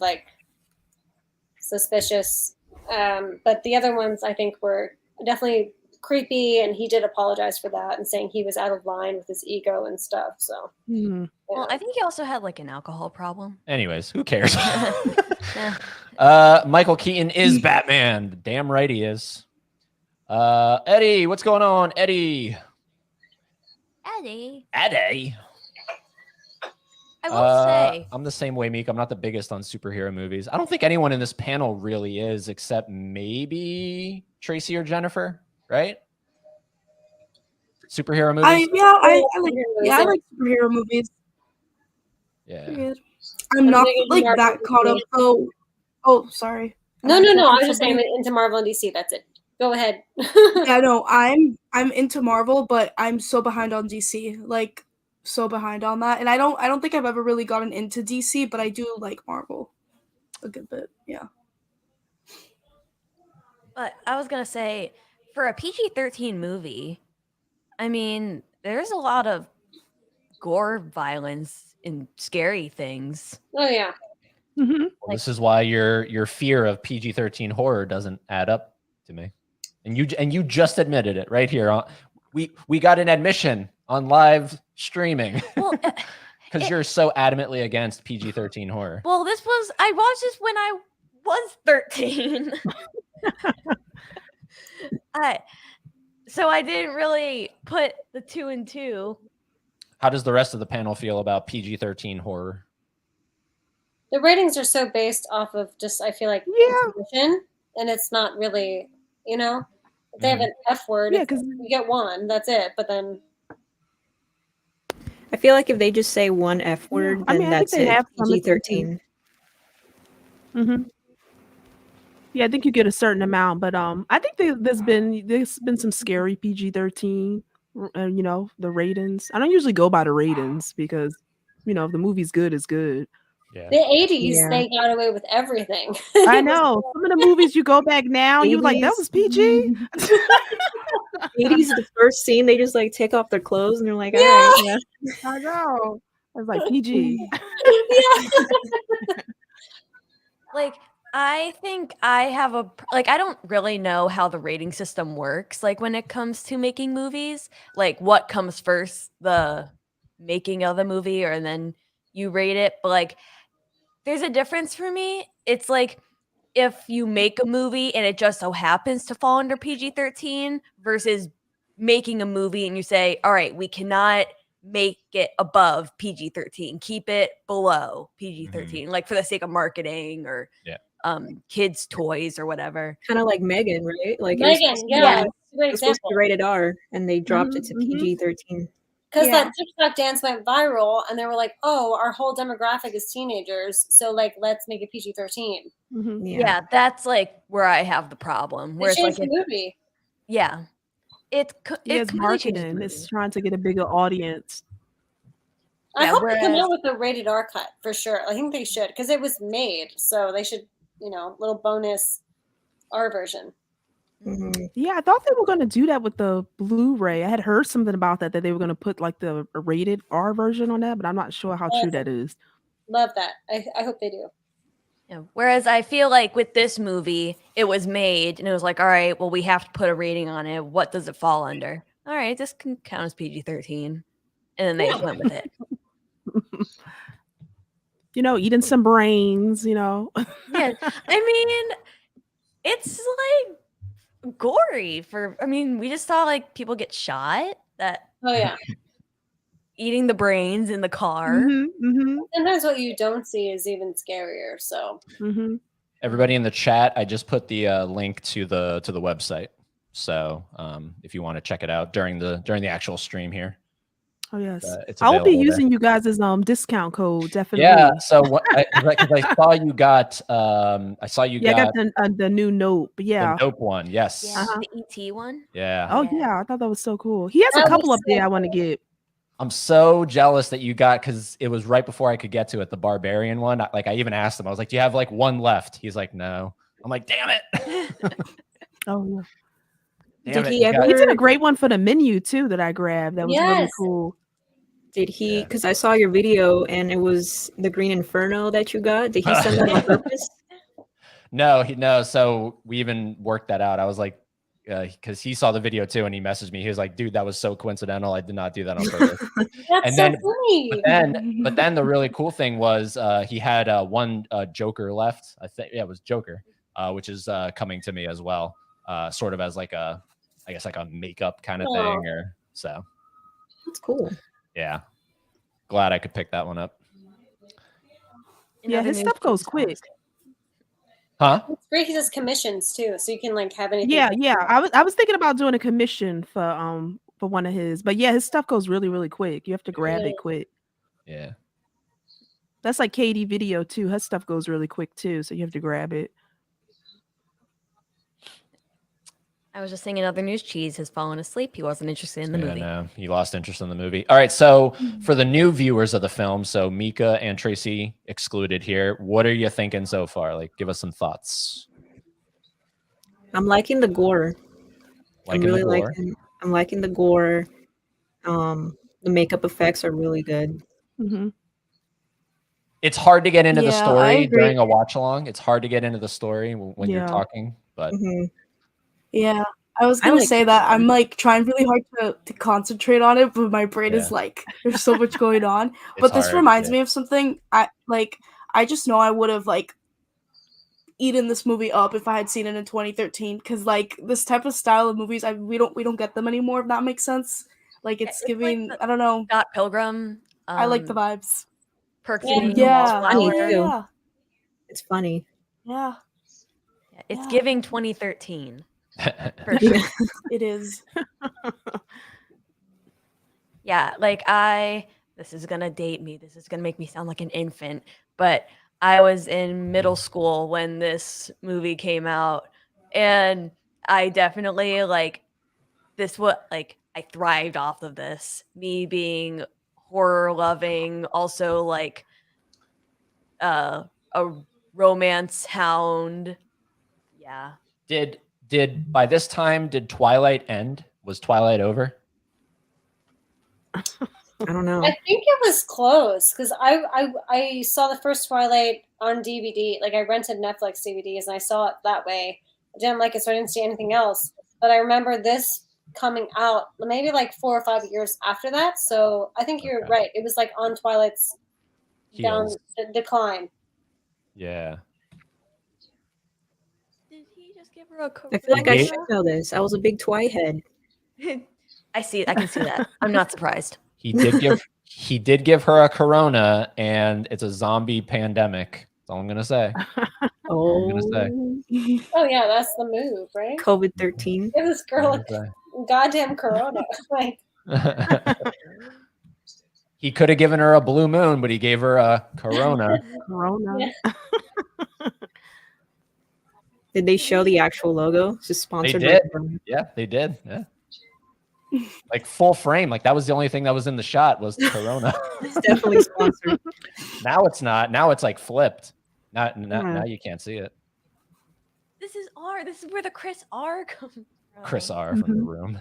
suspicious. But the other ones I think were definitely creepy, and he did apologize for that and saying he was out of line with his ego and stuff. So, well, I think he also had an alcohol problem. Anyways, who cares? Michael Keaton is Batman. Damn right he is. Eddie, what's going on, Eddie? Eddie. I will say I'm the same way, Meek. I'm not the biggest on superhero movies. I don't think anyone in this panel really is, except maybe Tracy or Jennifer, right? Superhero movies? I like superhero movies. Yeah. I'm not that caught up though. Oh, sorry. No. I was just saying into Marvel and DC. That's it. Go ahead. Yeah, no, I'm into Marvel, but I'm so behind on DC. So behind on that. And I don't think I've ever really gotten into DC, but I do like Marvel a good bit. Yeah. But I was going to say, for a PG-13 movie, I mean, there's a lot of gore, violence, and scary things. Oh, yeah. Well, this is why your fear of PG-13 horror doesn't add up to me. And you just admitted it right here. We got an admission on live streaming. Well, because you're so adamantly against PG-13 horror. Well, I watched this when I was 13. So I didn't really put the 2 and 2. How does the rest of the panel feel about PG-13 horror? The ratings are so based off of just, I feel intuition, and it's not really, if they have an F word, you get one, that's it. But then I feel like if they just say one F word, then that's it. PG-13. Yeah, I think you get a certain amount, but I think there's been some scary PG-13. The ratings. I don't usually go by the ratings because if the movie's good, it's good. Yeah. The 80s, they got away with everything. I know. Some of the movies you go back now, you're like, that was PG. 80s, the first scene, they just take off their clothes and they're like, all right, yeah. I know. I was like, PG. I think I have I don't really know how the rating system works. When it comes to making movies, what comes first, the making of the movie or then you rate it. But there's a difference for me. It's if you make a movie and it just so happens to fall under PG-13 versus making a movie and you say, all right, we cannot make it above PG-13, keep it below PG-13, like for the sake of marketing or kids' toys or whatever. Kind of like Megan, right? Like Megan, it was supposed to be rated R, and they dropped it to PG-13. Because that TikTok dance went viral, and they were like, "Oh, our whole demographic is teenagers, so like, let's make it PG-13." Yeah, that's like where I have the problem. Where They it's like changed the movie. Yeah, it's marketing. It's trying to get a bigger audience. I hope they come out with a rated R cut for sure. I think they should, because it was made, so they should, little bonus R version. Yeah, I thought they were going to do that with the Blu-ray. I had heard something about that they were going to put like the rated R version on that, but I'm not sure how true that is. Love that. I hope they do. Yeah. Whereas I feel like with this movie, it was made and it was like, all right, well, we have to put a rating on it. What does it fall under? All right, this can count as PG-13, and then they just went with it. Eating some brains. Yeah, I mean, it's like gory we just saw like people get shot eating the brains in the car. Sometimes what you don't see is even scarier. So everybody in the chat, I just put the link to the website, so if you want to check it out during the actual stream here. Oh yes, I will be using you guys' discount code, definitely. Yeah, so I saw you got got the new Nope. Yeah, the Nope one. Yes, the ET one. Yeah. Oh yeah, I thought that was so cool. He has a couple up there I want to get. I'm so jealous that you got, because it was right before I could get to it, the Barbarian one. I even asked him, I was like, do you have like one left? He's like, no. I'm like, damn it. Oh yeah. Damn he did a great one for the menu too that I grabbed. That was really cool. Did he? Because I saw your video and it was the Green Inferno that you got. Did he send that on purpose? No. So we even worked that out. I was like, because he saw the video too, and he messaged me. He was like, "Dude, that was so coincidental. I did not do that on purpose." That's so funny. But then the really cool thing was he had one Joker left. I think it was Joker, which is coming to me as well, sort of as like a makeup kind of thing, or so. That's cool. Yeah, glad I could pick that one up. Yeah, his stuff goes quick. Huh? It's great. He does commissions too, so you can like have anything. Yeah. I was thinking about doing a commission for one of his, but yeah, his stuff goes really, really quick. You have to grab it quick. Yeah. That's like Katie Video too. Her stuff goes really quick too, so you have to grab it. I was just thinking other news. Cheese has fallen asleep. He wasn't interested in the movie. No, he lost interest in the movie. All right, so for the new viewers of the film, so Mika and Tracy excluded here, what are you thinking so far? Like, give us some thoughts. I'm liking the gore. I'm liking the gore. The makeup effects are really good. It's hard to get into the story during a watch along. It's hard to get into the story when you're talking, but yeah, I was gonna say that I'm like trying really hard to concentrate on it, but my brain is like, there's so much going on. But this reminds me of something. I just know I would have like eaten this movie up if I had seen it in 2013, because like this type of style of movies, we don't get them anymore. If that makes sense. Like it's giving, like I don't know. Scott Pilgrim. I like the vibes. Funny too. It's funny. Yeah. It's giving 2013. For sure. It is. Yeah, like this is gonna date me. This is gonna make me sound like an infant, but I was in middle school when this movie came out, and I definitely I thrived off of this. Me being horror loving, also like a romance hound. Yeah. Did by this time, did Twilight end? Was Twilight over? I don't know. I think it was close, because I saw the first Twilight on DVD. Like I rented Netflix DVDs and I saw it that way. I didn't like it, so I didn't see anything else. But I remember this coming out maybe like 4 or 5 years after that. So I think you're right. It was like on Twilight's decline. Yeah. Did he just give her a I feel like I should know this. I was a big Twi head. I see. I can see that. I'm not surprised. He did give her a corona, and it's a zombie pandemic. That's all I'm gonna say. Oh, oh yeah, that's the move, right? COVID-13. Give this girl a goddamn corona. Like, he could have given her a blue moon, but he gave her a corona. Corona. Did they show the actual logo? It's just sponsored. They did. Yeah, they did. Yeah. Like full frame. Like that was the only thing that was in the shot was corona. It's definitely sponsored. Now it's not. Now it's like flipped. Now you can't see it. This is R. This is where the Chris R comes from. Chris R from the room.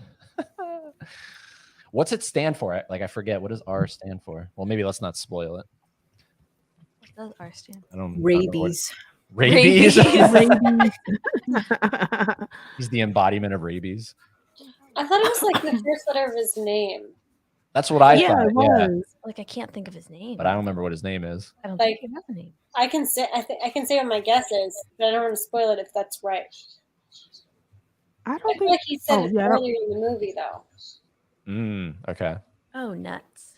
What's it stand for? Like I forget. What does R stand for? Well, maybe let's not spoil it. What does R stand for? Rabies. Rabies. Rabies. He's the embodiment of rabies. I thought it was like the first letter of his name. That's what I thought. It was. Like I can't think of his name. But I don't remember what his name is. I don't Like, think he has a name. I can say what my guess is, but I don't want to spoil it if that's right. I I don't feel think. like he said it yeah. earlier in the movie, though. Okay. Oh, nuts.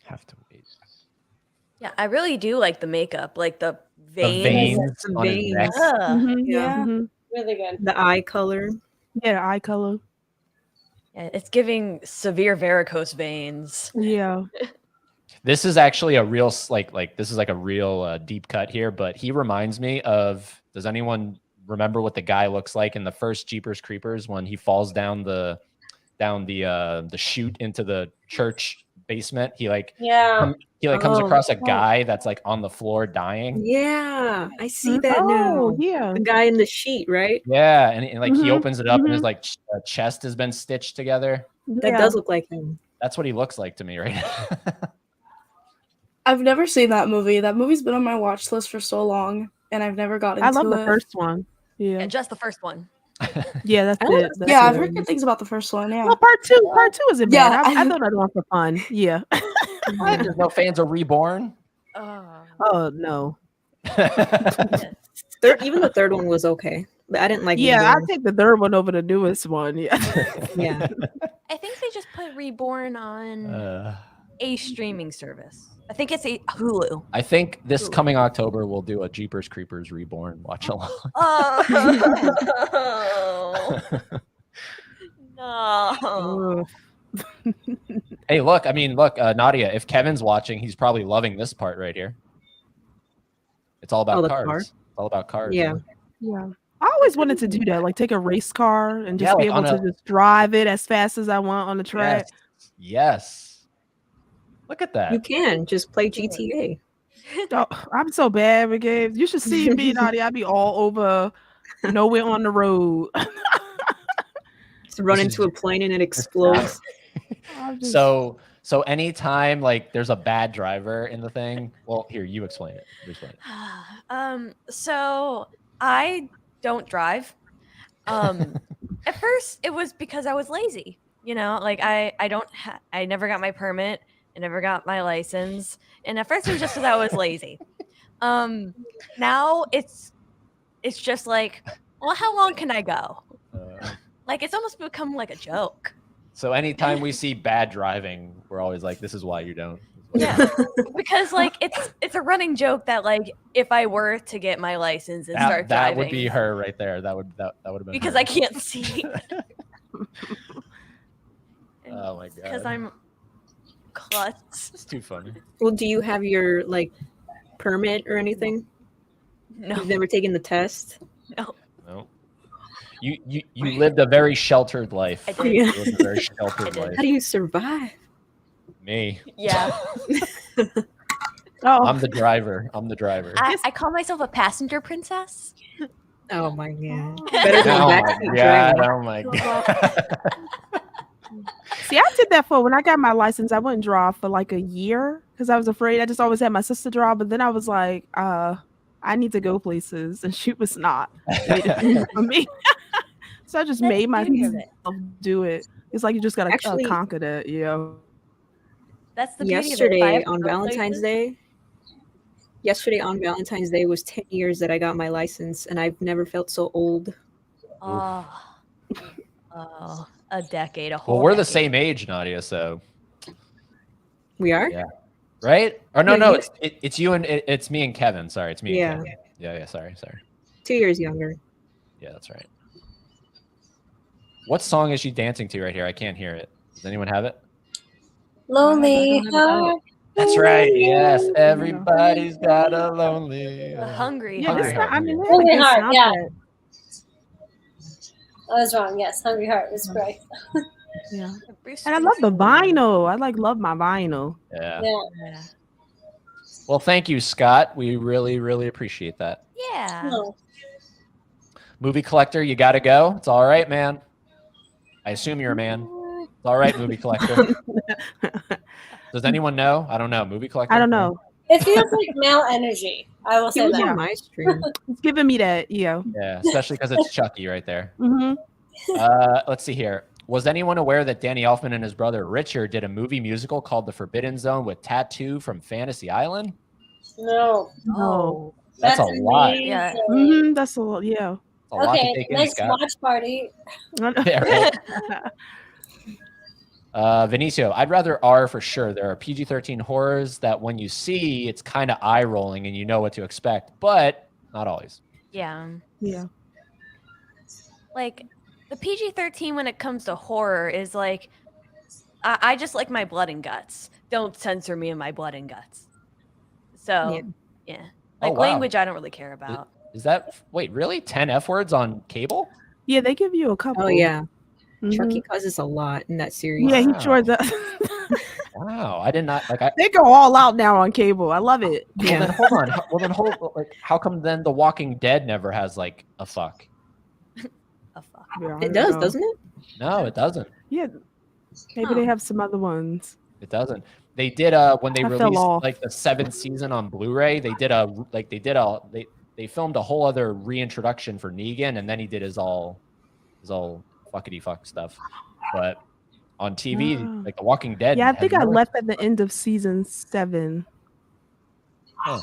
Have to wait. Yeah, I really do like the makeup, like the The veins. veins on his neck. Yeah. Mhm. Really good. The eye color. Yeah, eye color. Yeah, it's giving severe varicose veins. Yeah. This is actually a real this is like a real deep cut here, but he reminds me of. Does anyone remember what the guy looks like in the first Jeepers Creepers when he falls down the chute into the church basement? He comes across a guy that's like on the floor dying. Yeah, I see that now. Yeah. The guy in the sheet, right? Yeah, and like he opens it up and his like chest has been stitched together. That does look like him. That's what he looks like to me right now. I've never seen that movie. That movie's been on my watch list for so long, and I've never gotten into it. I love the first one. Yeah, just the first one. Yeah, that's it. That's yeah, it. I've heard good things about the first one. Yeah. Well, part two isn't bad. Yeah, I thought I'd want for fun. Yeah. There's no fans of Reborn. Oh no. Even the third one was okay, but I didn't like. Yeah, Reborn. I take the third one over the newest one. Yeah. Yeah. I think they just put Reborn on a streaming service. I think it's a Hulu. I think this coming October we'll do a Jeepers Creepers Reborn watch along. Oh no. Hey, look, Nadia, if Kevin's watching, he's probably loving this part right here. It's all about cars. Car? It's all about cars. Yeah. Yeah. I always wanted to do that, like take a race car and just Yeah, be like able to just drive it as fast as I want on the track. Yes. Look at that. You can just play GTA. Oh, I'm so bad with games. You should see me, Nadia. I'd be all over, nowhere on the road. Just run into a plane and it explodes. So anytime like there's a bad driver in the thing, well, here, you explain it. So I don't drive. At first it was because I was lazy. You know, like I never got my permit. I never got my license. And at first it was just because I was lazy. Now it's just like, well, how long can I go? Like it's almost become like a joke. So anytime we see bad driving, we're always like, this is why you don't. Yeah. Because like it's a running joke that like if I were to get my license and start driving. That would be her right there. That would have been because her. I can't see. Oh my god. Because I'm klutz. It's too funny. Well, do you have your like permit or anything? No. You've never taken the test? No. No. You lived a very sheltered life. I did. You lived a very sheltered life. How do you survive? Me. Yeah. Oh, I'm the driver. I call myself a passenger princess. Oh my god. Better than Oh my backseat god. driver. Oh my god. see, I did that for when I got my license. I wouldn't drive for like a year because I was afraid. I just always had my sister drive, but then I was like, I need to go places, and she was not for me. So I just made myself do it. It's like you just gotta conquer that, That's the beauty of it. Yesterday on Valentine's Day. Yesterday on Valentine's Day was 10 years that I got my license, and I've never felt so old. Oh. Oh, a decade, a Well, whole we're decade. the same age, Nadia. So We are. yeah, right? Or no, Yeah, no, you- it's you and it's me and Kevin. Sorry, it's me Yeah. and Kevin. Yeah. Sorry. 2 years younger. Yeah, that's right. What song is she dancing to right here? I can't hear it. Does anyone have it? Lonely heart. That's right. Yes, everybody's got a lonely. A hungry Yeah, this heart. I mean, they had a Hungry good Heart, yeah. soundtrack. I was wrong. Yes, Hungry Heart was correct. Yeah. Bruce And I love the Springsteen. vinyl. I love my vinyl. Yeah. Yeah. Well, thank you, Scott. We really, really appreciate that. Yeah. Oh, Movie collector, you got to go. It's all right, man. I assume you're a man. It's all right, movie collector. Does anyone know? I don't know. Movie collector? I don't know. it feels like male energy. I will He say was that. on my stream. It's giving me that, yeah. Yeah, especially because it's Chucky right there. Mm-hmm. Let's see here. Was anyone aware that Danny Elfman and his brother Richard did a movie musical called The Forbidden Zone with Tattoo from Fantasy Island? No, Oh. That's a lot. amazing. Yeah. Mm-hmm. That's a lot, yeah. It's a lot to Okay, take in, next Scott. watch party. Yeah, right. Vinicio, I'd rather R for sure. There are PG-13 horrors that when you see, it's kind of eye-rolling and you know what to expect, but not always. Yeah. Yeah. Like the PG-13 when it comes to horror is like, I just like my blood and guts. Don't censor me in my blood and guts. So yeah. Oh, Like wow. language I don't really care about. Is that, wait, really? 10 F words on cable? Yeah, they give you a couple. Oh yeah. Mhm. Chucky causes a lot in that series. Yeah, he Wow. sure does. Wow, I did not, They go all out now on cable. I love it. well, then hold on. How come then The Walking Dead never has like a fuck? Oh, fuck. Yeah, It does, doesn't it? No, it doesn't. Yeah. Maybe they have some other ones. It doesn't. They did when they I fell released off. like the 7th season on Blu-ray, they filmed a whole other reintroduction for Negan, and then he did his all fuckity fuck stuff. But on TV, Wow. like The Walking Dead. Yeah, I has think I never- left at the end of season 7. Oh,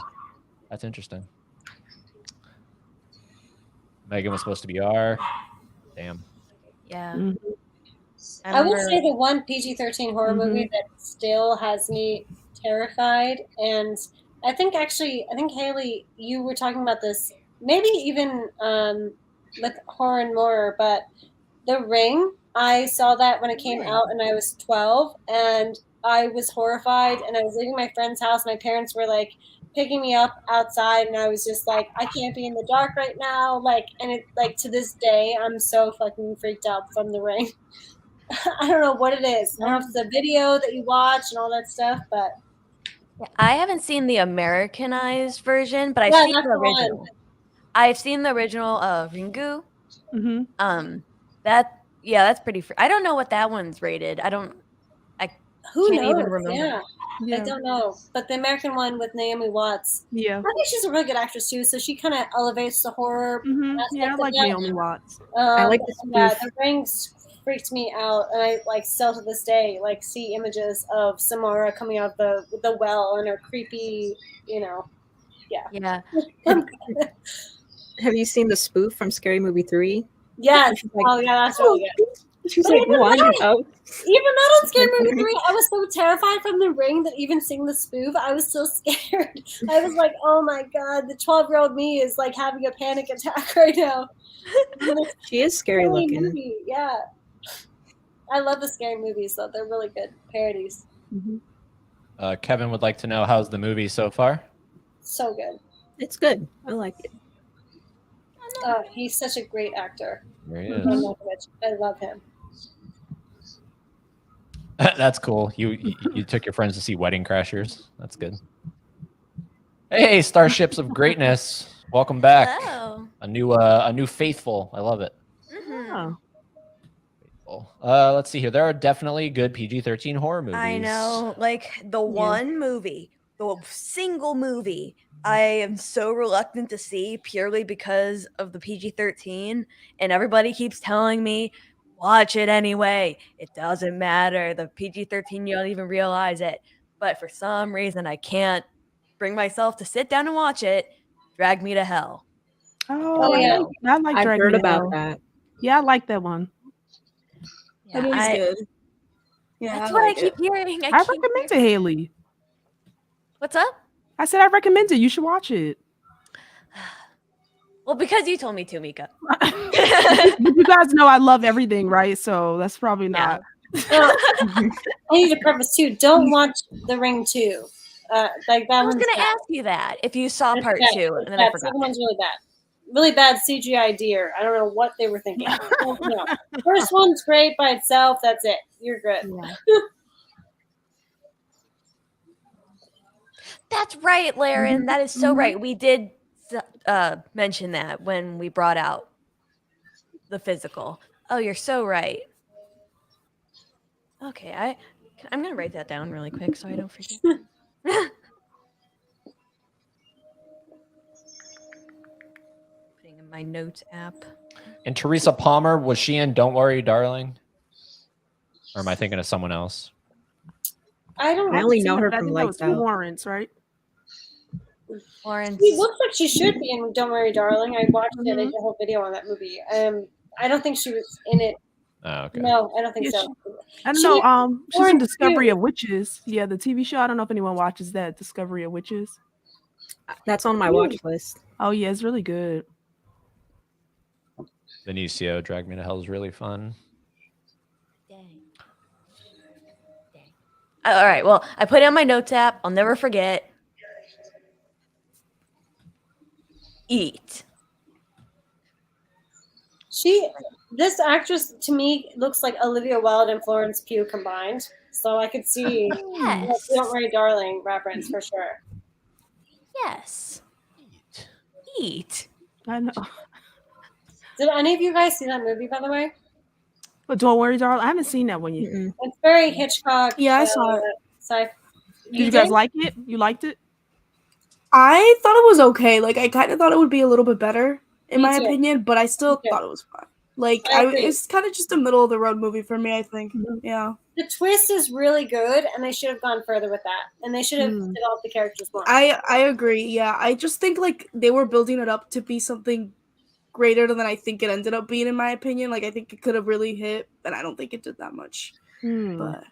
that's interesting. Megan was supposed to be R. Damn. Yeah. Mhm. I will remember- say the one PG-13 horror movie Mm-hmm. that still has me terrified, and I think Haley, you were talking about this, maybe even with horror and more, but The Ring. I saw that when it came out, and I was 12, and I was horrified, and I was leaving my friend's house. My parents were like picking me up outside, and I was just like, I can't be in the dark right now. Like, and it like to this day, I'm so fucking freaked out from The Ring. I don't know what it is. I don't know if it's a video that you watch and all that stuff, but I haven't seen the Americanized version, but I've Yeah, seen that's the the one. original. I've seen the original Ringu. Mm-hmm. That's pretty. I don't know what that one's rated. who Can't knows? even remember. Yeah, Yeah. I don't know. But the American one with Naomi Watts, Yeah. I think she's a really good actress too. So she kind of elevates the horror. Mm-hmm. Yeah, I aspect like of that. Naomi Watts. I like the Yeah, spoof. The Rings freaked me out, and I like still to this day like see images of Samara coming out of the well and her creepy, Yeah. Have you seen the spoof from Scary Movie 3? Yes. She's like, Oh yeah, that's really good. She's But like even wandering that- out. Even that on Scary Movie 3, I was so terrified from The Ring that even seeing the spoof, I was so scared. I was like, oh my god, the 12-year-old me is like having a panic attack right now. She is scary Scary looking. movie, yeah. I love the scary movies, though. They're really good parodies. Mm-hmm. Kevin would like to know how's the movie so far. So good. It's good. I like it. He's such a great actor. There he John is. Malkovich. I love him. That's cool. You took your friends to see Wedding Crashers. That's good. Hey, Starships of Greatness, welcome back. Oh. A new faithful. I love it. Mhm. Oh. Faithful. Let's see here. There are definitely good PG-13 horror movies. I know. Like the one movie, the single movie I am so reluctant to see purely because of the PG-13, and everybody keeps telling me, watch it anyway. It doesn't matter. The PG-13, you don't even realize it. But for some reason, I can't bring myself to sit down and watch it. Drag Me to Hell. Oh, yeah. I like I've Drag heard Me to about Hell. that. Yeah, I like that one. That movie's good. Yeah, That's what I keep hearing. I recommend it, Haley. What's up? I said I recommend it. You should watch it. Well, because you told me to, Mika. You guys know I love everything, right? So that's probably not. I need to preface too. Don't watch The Ring 2. Like that. I was going to ask you that if you saw part 2, and then I forgot. Second one's really bad. Really bad CGI deer. I don't know what they were thinking. No. First one's great by itself. That's it. You're good. Yeah. That's right, Laren. That is so right. We did mention that when we brought out the physical. Oh, you're so right. Okay, I'm gonna write that down really quick so I don't forget. Putting in my notes app. And Teresa Palmer, was she in Don't Worry, Darling? Or am I thinking of someone else? I only know her from Lights Out. Florence, right? Florence. She looks like she should be in Don't Worry, Darling. I watched it. They did a whole video on that movie. I don't think she was in it. Oh, okay. No, I don't think so. I don't know. She's in Discovery of Witches. Yeah, the TV show. I don't know if anyone watches that. Discovery of Witches. That's on my watch list. Oh yeah, it's really good. Benicio, Drag Me to Hell is really fun. Dang. All right. Well, I put it on my notes app. I'll never forget. Eat. This actress to me looks like Olivia Wilde and Florence Pugh combined. So I could see Yes. Don't Worry, Darling reference for sure. Yes. Eat. I know. Did any of you guys see that movie, by the way? But Don't Worry, Darling. I haven't seen that one yet. It's very Hitchcock. Yeah, I saw it. Did you guys like it? You liked it? I thought it was okay. Like, I kind of thought it would be a little bit better, in my too. opinion, but I still thought it was fine. Like, it's kind of just a middle of the road movie for me, I think. Yeah. The twist is really good, and they should have gone further with that. And they should have developed the characters more. I agree. Yeah. I just think, like, they were building it up to be something greater than I think it ended up being, in my opinion. Like, I think it could have really hit, and I don't think it did that much. But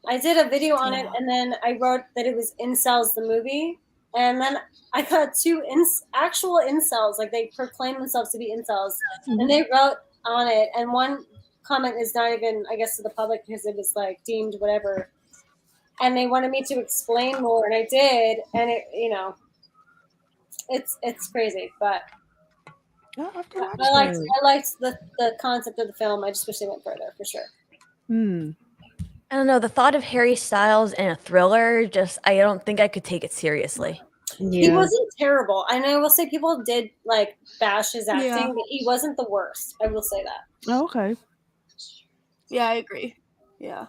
I did a video on it, and then I wrote that it was Incels, the movie. And then I got two actual incels, like they proclaim themselves to be incels, and they wrote on it. And one comment is not even, I guess, to the public because it was like deemed whatever. And they wanted me to explain more, and I did. And it, it's crazy, but I liked the concept of the film. I just wish they went further for sure. I don't know. The thought of Harry Styles in a thriller, I don't think I could take it seriously. Yeah. He wasn't terrible. And I will say people did like bash his acting, but he wasn't the worst. I will say that. Oh, okay. Yeah, I agree. Yeah.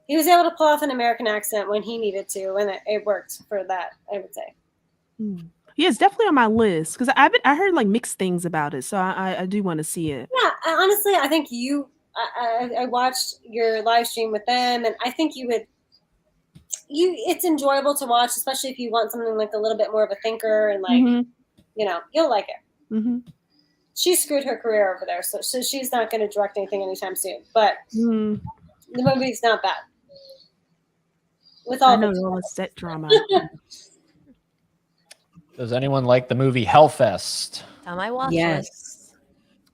He was able to pull off an American accent when he needed to, and it worked for that, I would say. Yeah, it's definitely on my list because I heard like mixed things about it, so I do want to see it. Yeah, honestly, I think I watched your live stream with them, and I think it's enjoyable to watch, especially if you want something like a little bit more of a thinker and like, you'll like it. She screwed her career over there, so she's not going to direct anything anytime soon. But the movie's not bad. With all the set drama. Does anyone like the movie Hellfest? On my watch list.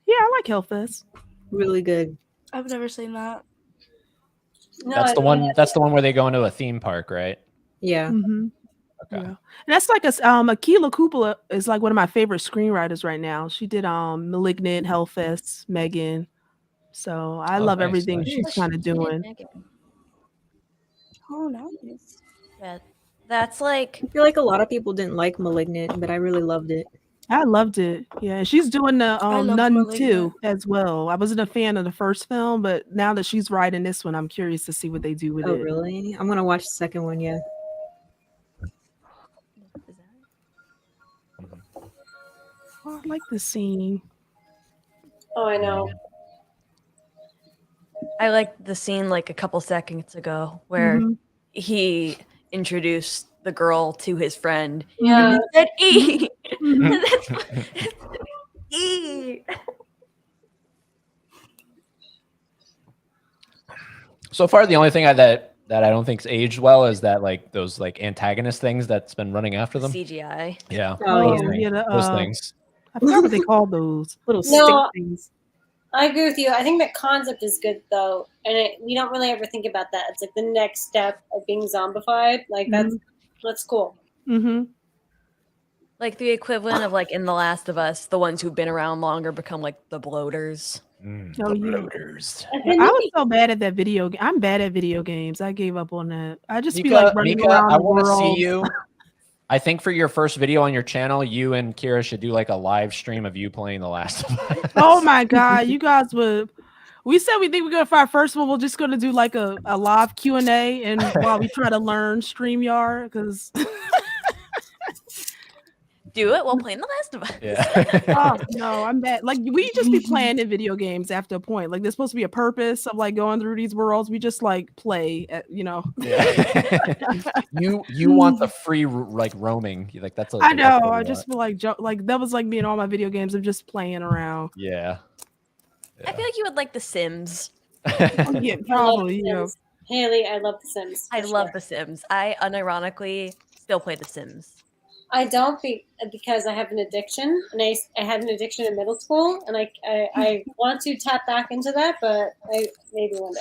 Yeah, I like Hellfest. Really good. I've never seen that. No, That's the one. That's the one where they go into a theme park, right? Yeah. Okay. Yeah. And that's like Akilah Kupala is like one of my favorite screenwriters right now. She did Malignant, Hellfest, Megan. So I love everything she's kind of doing. Oh, nice. Yeah, that's like. I feel like a lot of people didn't like Malignant, but I really loved it. I loved it. Yeah, she's doing the Nun Malignant. too as well. I wasn't a fan of the first film, but now that she's writing this one, I'm curious to see what they do with it. Oh, really? I'm gonna watch the second one. Yeah. Oh, I like the scene. Oh, I know. I liked the scene like a couple seconds ago where he introduced the girl to his friend. Yeah. And said, "E." E. So far, the only thing that I don't think's aged well is that like those like antagonist things that's been running after them. CGI. Yeah. Oh, Those things. I forgot what they called those. Little No. stick things. I agree with you. I think the concept is good though, and we don't really ever think about that. It's like the next step of being zombified. Like that's cool. Mm-hmm. Like the equivalent of like in The Last of Us, the ones who've been around longer become like the bloaters. Oh, yeah. Bloaters. I was so bad at that video game. I'm bad at video games. I gave up on that. I just be like running around I the want to world. see you. I think for your first video on your channel, you and Kira should do like a live stream of you playing The Last of Us. Oh my god, you guys would. We said we think we're gonna find first of all, we're just gonna do like a live Q&A and while we try to learn StreamYard because Do it while playing The Last of Us. Yeah. oh no, I'm bad. Like we just be playing in video games after a point. Like there's supposed to be a purpose of like going through these worlds. We just like play, you know. Yeah. you want the free like roaming. Like that's. I know. I just feel like that was like me in all my video games. I'm just playing around. Yeah. I feel like you would like The Sims. Yeah, probably. You know. Haley, I love The Sims. I love The Sims. I unironically still play The Sims. I don't because I have an addiction, and I had an addiction in middle school, and I want to tap back into that, but maybe one day.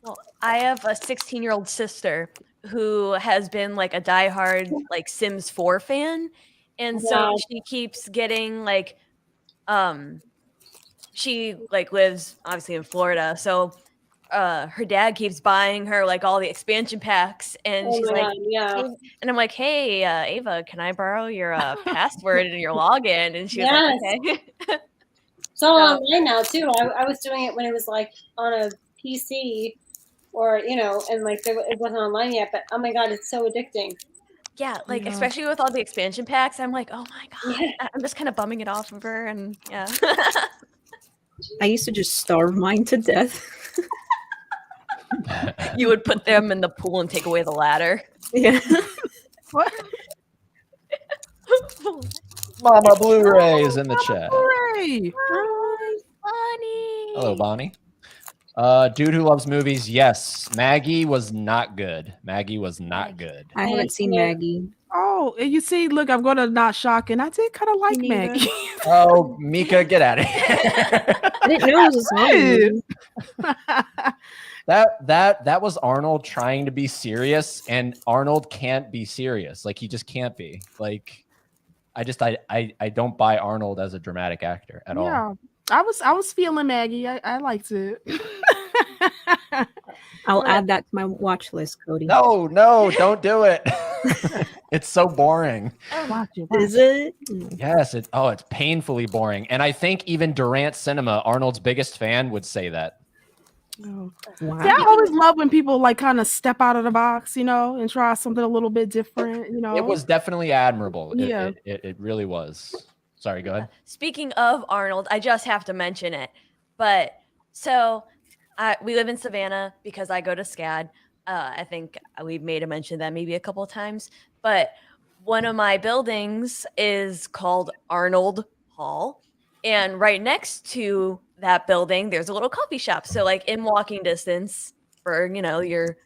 Well, I have a 16-year-old sister who has been like a diehard like Sims 4 fan, and so she keeps getting like, she like lives obviously in Florida, so her dad keeps buying her like all the expansion packs, and she's like, and I'm like, hey, Ava, can I borrow your password and your login? And she was like, okay. It's all online now too. I was doing it when it was like on a PC, or and like it wasn't online yet. But oh my god, it's so addicting. Yeah, like especially with all the expansion packs, I'm like, oh my god, I'm just kind of bumming it off of her, and yeah. I used to just starve mine to death. You would put them in the pool and take away the ladder. Yeah. What? Mama Blu-ray is in the chat. Hooray! Hi, Bonnie. Hello, Bonnie. Dude who loves movies. Yes, Maggie was not good. Maggie was not good. I haven't seen Maggie. Oh, and you see, look, I'm gonna not shock, and I did kind of like Maggie. Oh, Mika, get out of here. I didn't know it was a song. That was Arnold trying to be serious, and Arnold can't be serious. Like he just can't be. Like I don't buy Arnold as a dramatic actor at all. Yeah, I was feeling Maggie. I liked it. I'll add that to my watch list, Cody. No, don't do it. It's so boring. Watch it. Is it? Yes, it's painfully boring. And I think even Durant Cinema, Arnold's biggest fan, would say that. Oh. Wow. See, I always love when people like kind of step out of the box, and try something a little bit different. It was definitely admirable. Yeah, it really was. Sorry, go ahead. Speaking of Arnold, I just have to mention it. But so we live in Savannah because I go to SCAD. I think we've made a mention of that maybe a couple of times. But one of my buildings is called Arnold Hall. And right next to that building, there's a little coffee shop. So like in walking distance for, your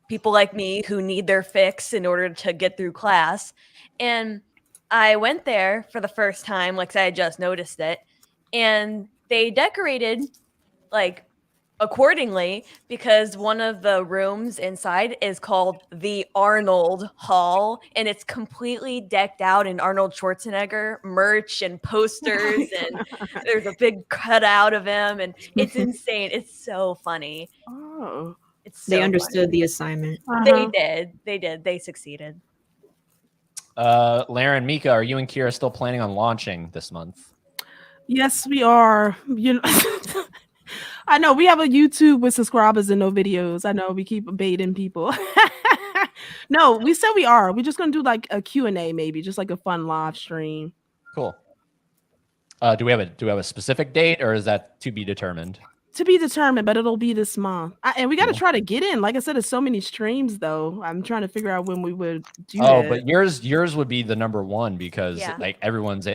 people like me who need their fix in order to get through class. And I went there for the first time, like I had just noticed it. And they decorated like accordingly because one of the rooms inside is called the Arnold Hall, and it's completely decked out in Arnold Schwarzenegger merch and posters, and there's a big cutout of him, and it's insane. It's so funny. Oh, it's so they understood funny. the assignment. They did. They succeeded. Laren, Mika, are you and Kira still planning on launching this month? Yes, we are. I know we have a YouTube with subscribers and no videos. I know we keep baiting people. No, we said we are. We're just gonna do like a Q&A, maybe just like a fun live stream. Cool. Do we have a specific date, or is that to be determined? To be determined, but it'll be this month. And we got to try to get in. Like I said, there's so many streams though. I'm trying to figure out when we would do that. But yours would be the number one because like everyone's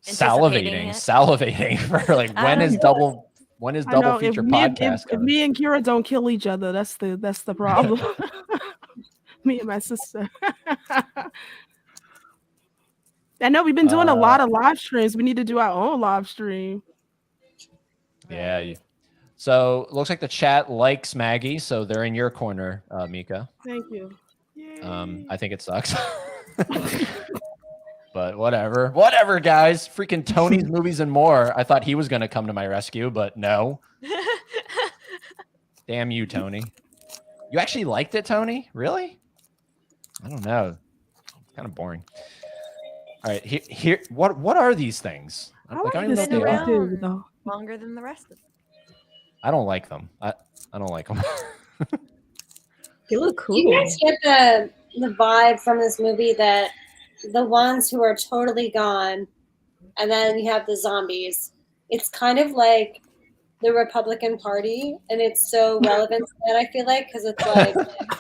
salivating for like when is When is double feature podcast if me and Kira don't kill each other, that's the problem. Me and my sister. I know we've been doing a lot of live streams. We need to do our own live stream. Yeah. So looks like the chat likes Maggie, so they're in your corner, Mika. Thank you. Yay. I think it sucks. But whatever, guys. Freaking Tony's Movies and More. I thought he was going to come to my rescue, but no. Damn you, Tony. You actually liked it, Tony? Really? I don't know. It's kind of boring. All right, here. What are these things? I don't even know what they are. Longer than the rest of them. I don't like them. I don't like them. They look cool. You guys get the vibe from this movie that the ones who are totally gone, and then you have the zombies. It's kind of like the Republican Party, and it's so relevant to that, I feel like, because it's like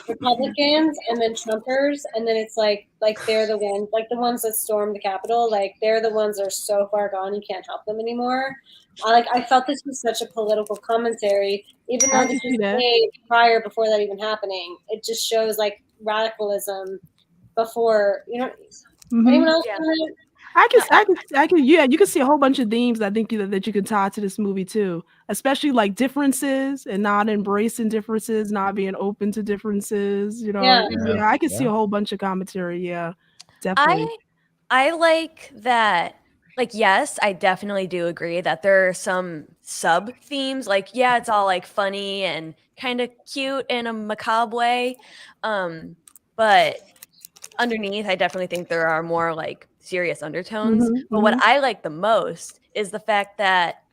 Republicans and then Trumpers, and then it's like they're the ones, like the ones that stormed the Capitol, like they're the ones that are so far gone you can't help them anymore. I felt this was such a political commentary, even though this was made prior, before that even happening. It just shows like radicalism before, anyone else? Yeah. I can. Yeah, you can see a whole bunch of themes. I think that you can tie to this movie too, especially like differences and not embracing differences, not being open to differences. Yeah, I can see a whole bunch of commentary. Yeah, definitely. I like that. Like, yes, I definitely do agree that there are some sub themes. Like, yeah, it's all like funny and kind of cute in a macabre way, but underneath, I definitely think there are more like serious undertones. But what I like the most is the fact that,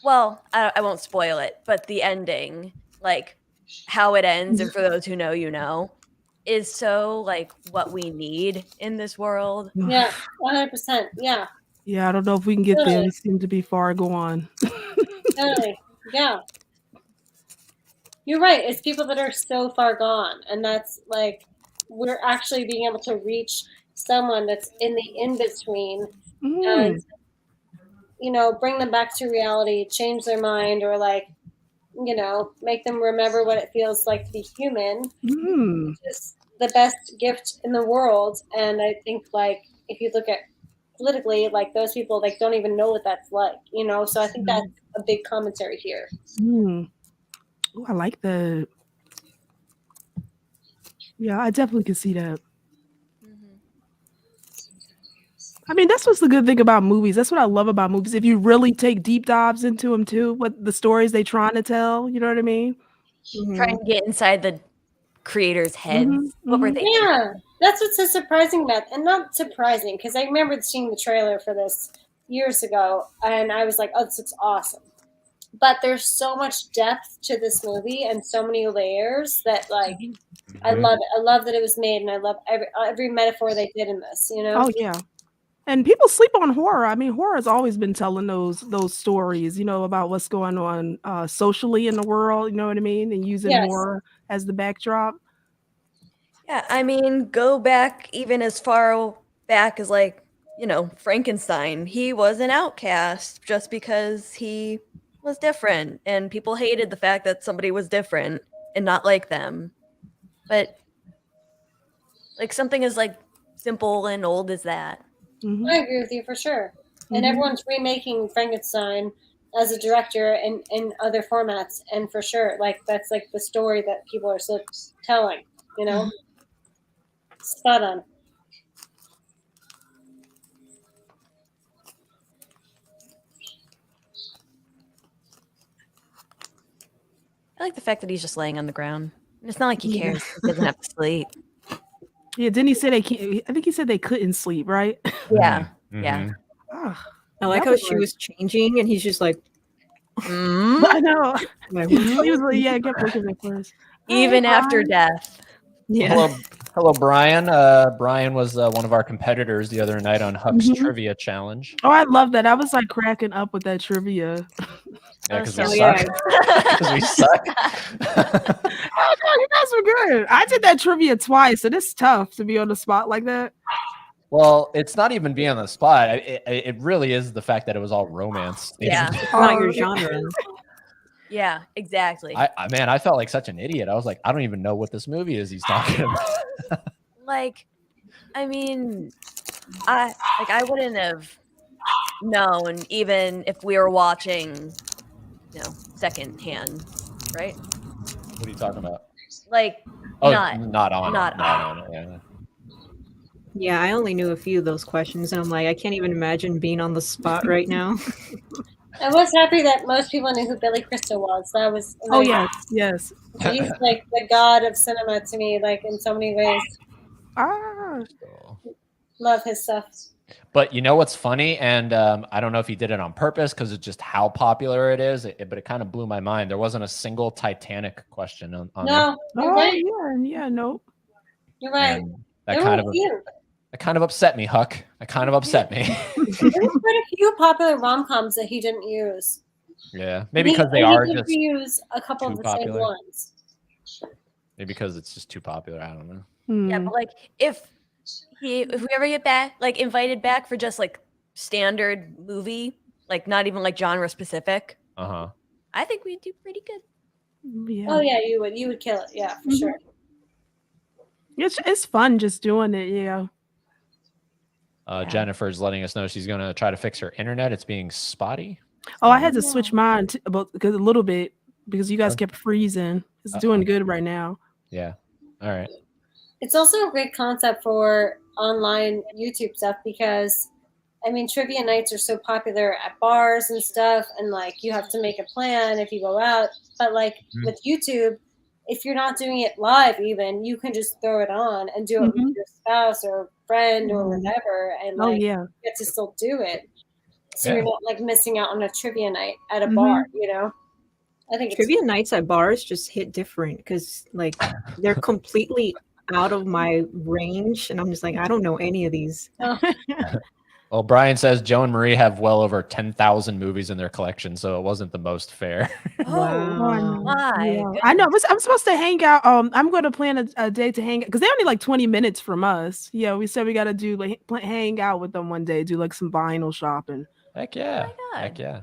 well, I won't spoil it, but the ending, like how it ends, and for those who know, is so like what we need in this world. Yeah, 100%. Yeah. Yeah, I don't know if we can get there. We seem to be far gone. Totally. Yeah. You're right. It's people that are so far gone, and that's like we're actually being able to reach someone that's in the in-between and bring them back to reality, change their mind, or like make them remember what it feels like to be human. It's the best gift in the world. And I think like if you look at politically, like those people like don't even know what that's like, so I think that's a big commentary here. Oh, I like that. Yeah, I definitely can see that. I mean, that's what's the good thing about movies. That's what I love about movies. If you really take deep dives into them too, what the stories they trying to tell, you know what I mean? Trying to get inside the creators' heads. What were they? Yeah, that's what's so surprising about, and not surprising, because I remember seeing the trailer for this years ago, and I was like, oh, this looks awesome. But there's so much depth to this movie and so many layers that like I love it. I love that it was made, and I love every metaphor they did in this, Oh yeah. And people sleep on horror. I mean, horror has always been telling those stories, about what's going on socially in the world, you know what I mean? And using horror as the backdrop. Yeah, I mean, go back even as far back as like, Frankenstein. He was an outcast just because he was different, and people hated the fact that somebody was different and not like them. But like something as like simple and old as that. I agree with you for sure. And everyone's remaking Frankenstein as a director in other formats, and for sure, like that's like the story that people are still telling, Spot on. I like the fact that he's just laying on the ground. It's not like he cares. He doesn't have to sleep. Yeah, didn't he say they can't? I think he said they couldn't sleep, right? Yeah, yeah. I like how she was changing, and he's just like, I know. He was like, yeah, get looking at first. Even after death. Yeah. Hello, Brian. Brian was one of our competitors the other night on Huck's Trivia Challenge. Oh, I love that. I was like cracking up with that trivia. Yeah, because we suck. Because we suck. Oh, no, you guys were good. I did that trivia twice, and it's tough to be on the spot like that. Well, it's not even being on the spot. It really is the fact that it was all romance. Yeah. It's not your genre. Yeah, exactly. Man, I felt like such an idiot. I was like, I don't even know what this movie is he's talking about. Like, I mean, I wouldn't have known even if we were watching, secondhand, right? What are you talking about? Like, not on. Yeah. Yeah, I only knew a few of those questions, and I'm like, I can't even imagine being on the spot right now. I was happy that most people knew who Billy Crystal was. That was amazing. Oh yes. He's like the god of cinema to me, like in so many ways. Love his stuff. But you know what's funny? And I don't know if he did it on purpose because it's just how popular it is. But it kind of blew my mind. There wasn't a single Titanic question on no. You're right. Yeah, no. You're right. That kind of upset me, Huck. That kind of upset me. There's quite a few popular rom-coms that he didn't use. Yeah, maybe because they are just use a couple of the popular. same ones. Maybe because it's just too popular. I don't know. Yeah, but like if we ever get back, like invited back for just like standard movie, like not even like genre specific. I think we'd do pretty good. Yeah. Oh yeah, you would kill it. Yeah, for sure. It's fun just doing it. Yeah. Jennifer's letting us know she's going to try to fix her internet. It's being spotty. Oh, I had to switch mine because a little bit because you guys kept freezing. It's doing good right now. Yeah. All right. It's also a great concept for online YouTube stuff because, I mean, trivia nights are so popular at bars and stuff, and like you have to make a plan if you go out. But like with YouTube, if you're not doing it live, even you can just throw it on and do it with your spouse or friend or whatever, and like you get to still do it. So you're not like missing out on a trivia night at a bar, you know? I think trivia nights at bars just hit different because like they're completely out of my range, and I'm just like, I don't know any of these. Well, Brian says Joe and Marie have well over 10,000 movies in their collection, so it wasn't the most fair. Wow. Yeah. I know. I'm supposed to hang out. I'm going to plan a day to hang out because they're only like 20 minutes from us. Yeah, we said we got to do like hang out with them one day, do like some vinyl shopping. Heck yeah. Heck yeah.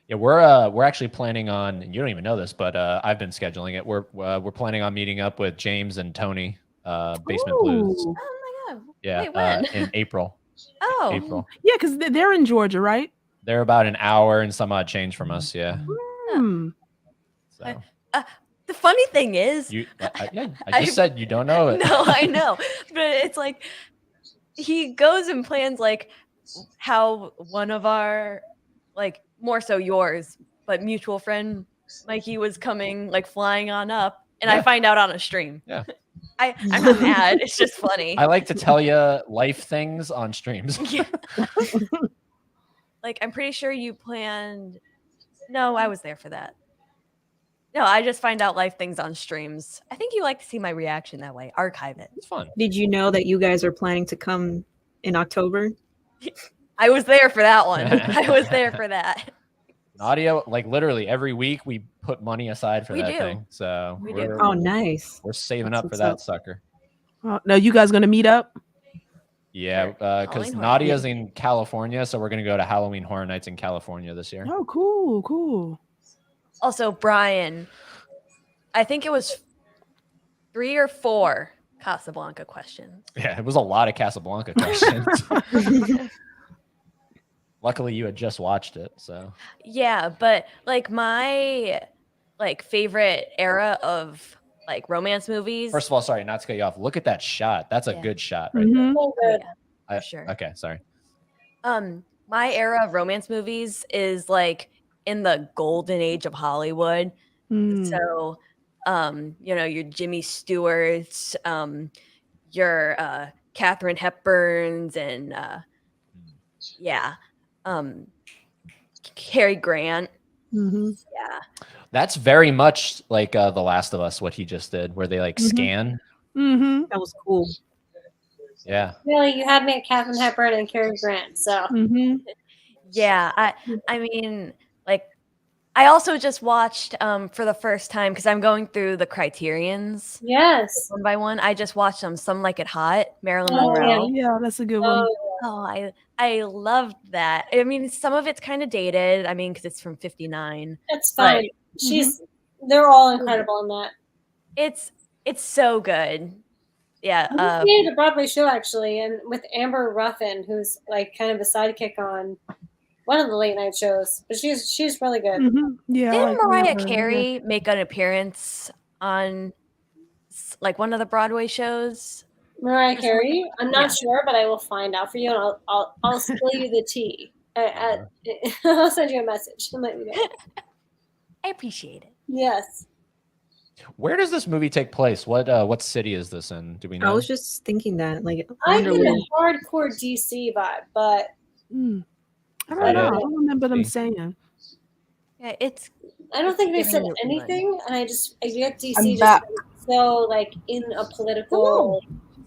Yeah, we're actually planning on, and you don't even know this, but I've been scheduling it. We're planning on meeting up with James and Tony, Basement Blues. Oh my god. Yeah, wait, when? In April. Oh. April. Yeah, because they're in Georgia, right? They're about an hour and some odd change from us. Yeah. So. The funny thing is, I just said you don't know it. No, I know, but it's like he goes and plans like how one of our, like more so yours, but mutual friend Mikey was coming, like flying on up, and I find out on a stream. Yeah. I'm not mad. It's just funny. I like to tell you life things on streams. Yeah. Like, I'm pretty sure you planned. No, I was there for that. No, I just find out life things on streams. I think you like to see my reaction that way. Archive it. It's fun. Did you know that you guys are planning to come in October? I was there for that one. I was there for that. Nadia, like literally every week we put money aside for that thing. So we do. Oh, nice. We're saving up for that sucker. Now you guys gonna meet up? Yeah, because Nadia's in California, so we're gonna go to Halloween Horror Nights in California this year. Oh, cool. Also, Brian, I think it was 3 or 4 Casablanca questions. Yeah, it was a lot of Casablanca questions. Luckily, you had just watched it, so. Yeah, but like my favorite era of like romance movies. First of all, sorry, not to cut you off. Look at that shot. That's a good shot right there. so good. For sure. Okay, sorry. My era of romance movies is like in the golden age of Hollywood. So, your Jimmy Stewarts, your Katharine Hepburns, and Cary Grant. Yeah. That's very much like The Last of Us, what he just did, where they like scan. That was cool. Yeah. Really, you had me at Katharine Hepburn and Cary Grant, so. Yeah, I mean, like, I also just watched for the first time because I'm going through the Criterions. Yes. One by one. I just watched Some Like It Hot, Marilyn Oh, Monroe. Yeah, that's a good one. Oh, I loved that. I mean, some of it's kind of dated. I mean, because it's from '59. That's fine. They're all incredible in that. It's so good. Yeah. I made a Broadway show actually, and with Amber Ruffin, who's like kind of a sidekick on one of the late night shows, but she's really good. Yeah. Didn't Mariah Carey make an appearance on like one of the Broadway shows? Mariah Carey? I'm not sure, but I will find out for you, and I'll spill you the tea. I'll send you a message and let you know. I appreciate it. Yes. Where does this movie take place? What city is this in? Do we know? I was just thinking that. Like, I get a hardcore DC vibe, but I don't know. I don't remember them saying. Yeah, I don't think they said anything, and I get DC so like in a political.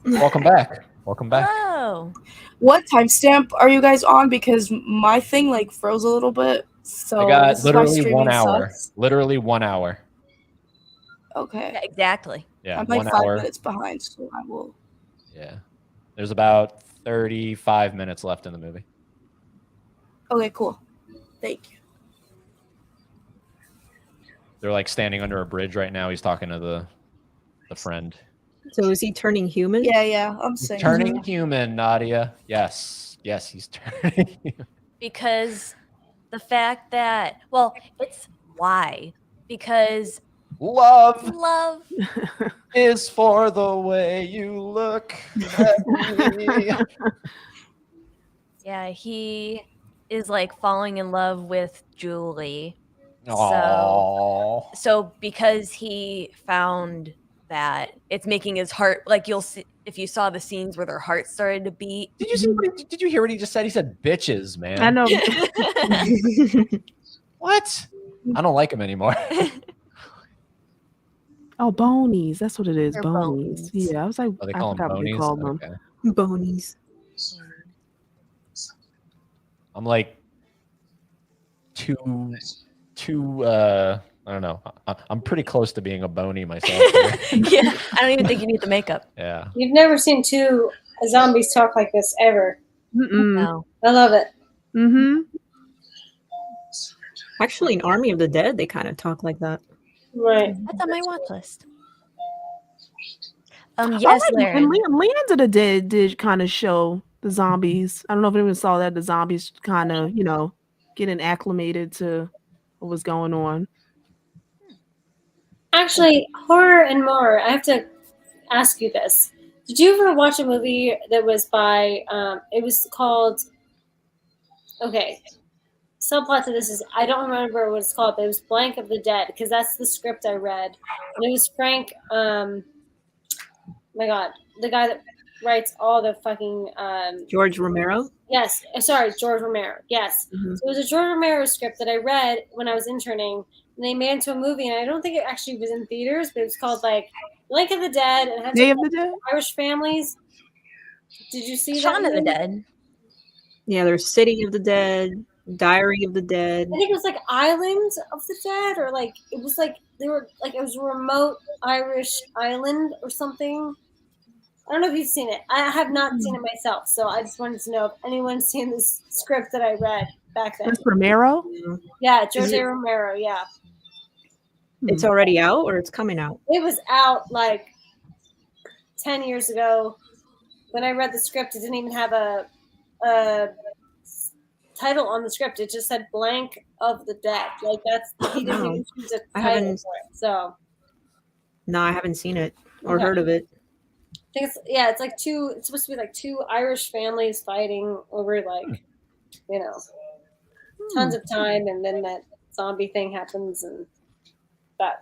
Welcome back. Welcome back. Oh. What timestamp are you guys on? Because my thing like froze a little bit. So I got literally 1 hour. Sucks. Literally 1 hour. Okay. Yeah, exactly. Yeah, I'm like 1 5 hour. minutes behind, so I will. Yeah. There's about 35 minutes left in the movie. Okay, cool. Thank you. They're like standing under a bridge right now. He's talking to the friend. So is he turning human? Yeah, I'm saying. Turning human, Nadia. Yes, he's turning human. Because the fact that, well, it's why. Because love is for the way you look at me. Yeah, he is like falling in love with Julie. Aww. So because he found that, it's making his heart, like you'll see if you saw the scenes where their hearts started to beat. Did you hear what he just said? He said bitches, man. I know. What? I don't like him anymore. Oh, bonies. That's what it is. They're Bonies. Yeah, I was like, They I call them forgot what they bonies. called them. Okay. Bonies. I'm like too I don't know. I'm pretty close to being a bony myself. Yeah, I don't even think you need the makeup. Yeah. You've never seen two zombies talk like this ever. No. I love it. Actually, in Army of the Dead, they kind of talk like that. Right. That's on my watch list. Yes, and Lands of the Dead did kind of show the zombies. I don't know if anyone saw that. The zombies kind of, getting acclimated to what was going on. Actually, horror and more. I have to ask you this. Did you ever watch a movie that was by, it was called, okay, subplot to this is, I don't remember what it's called, but it was Blank of the Dead, because that's the script I read. And it was Frank, oh my God, the guy that writes all the fucking... George Romero? Yes, sorry, George Romero, yes. Mm-hmm. So it was a George Romero script that I read when I was interning, and they made it into a movie, and I don't think it actually was in theaters, but it was called like Lake of the Dead, and it had Day of the Dead? Irish families. Did you see Shaun that? of the Dead. Yeah, there's City of the Dead, Diary of the Dead. I think it was like Island of the Dead, or like it was like they were like it was a remote Irish island or something. I don't know if you've seen it. I have not seen it myself, so I just wanted to know if anyone's seen this script that I read back then. That's Romero? Yeah, George A. Romero, yeah. It's already out or it's coming out? It was out like 10 years ago. When I read the script, it didn't even have a title on the script. It just said Blank of the Dead. Like he didn't even choose a title for it. So no, I haven't seen it or heard of it. I think it's supposed to be like two Irish families fighting over like, tons of time, and then that zombie thing happens, and that.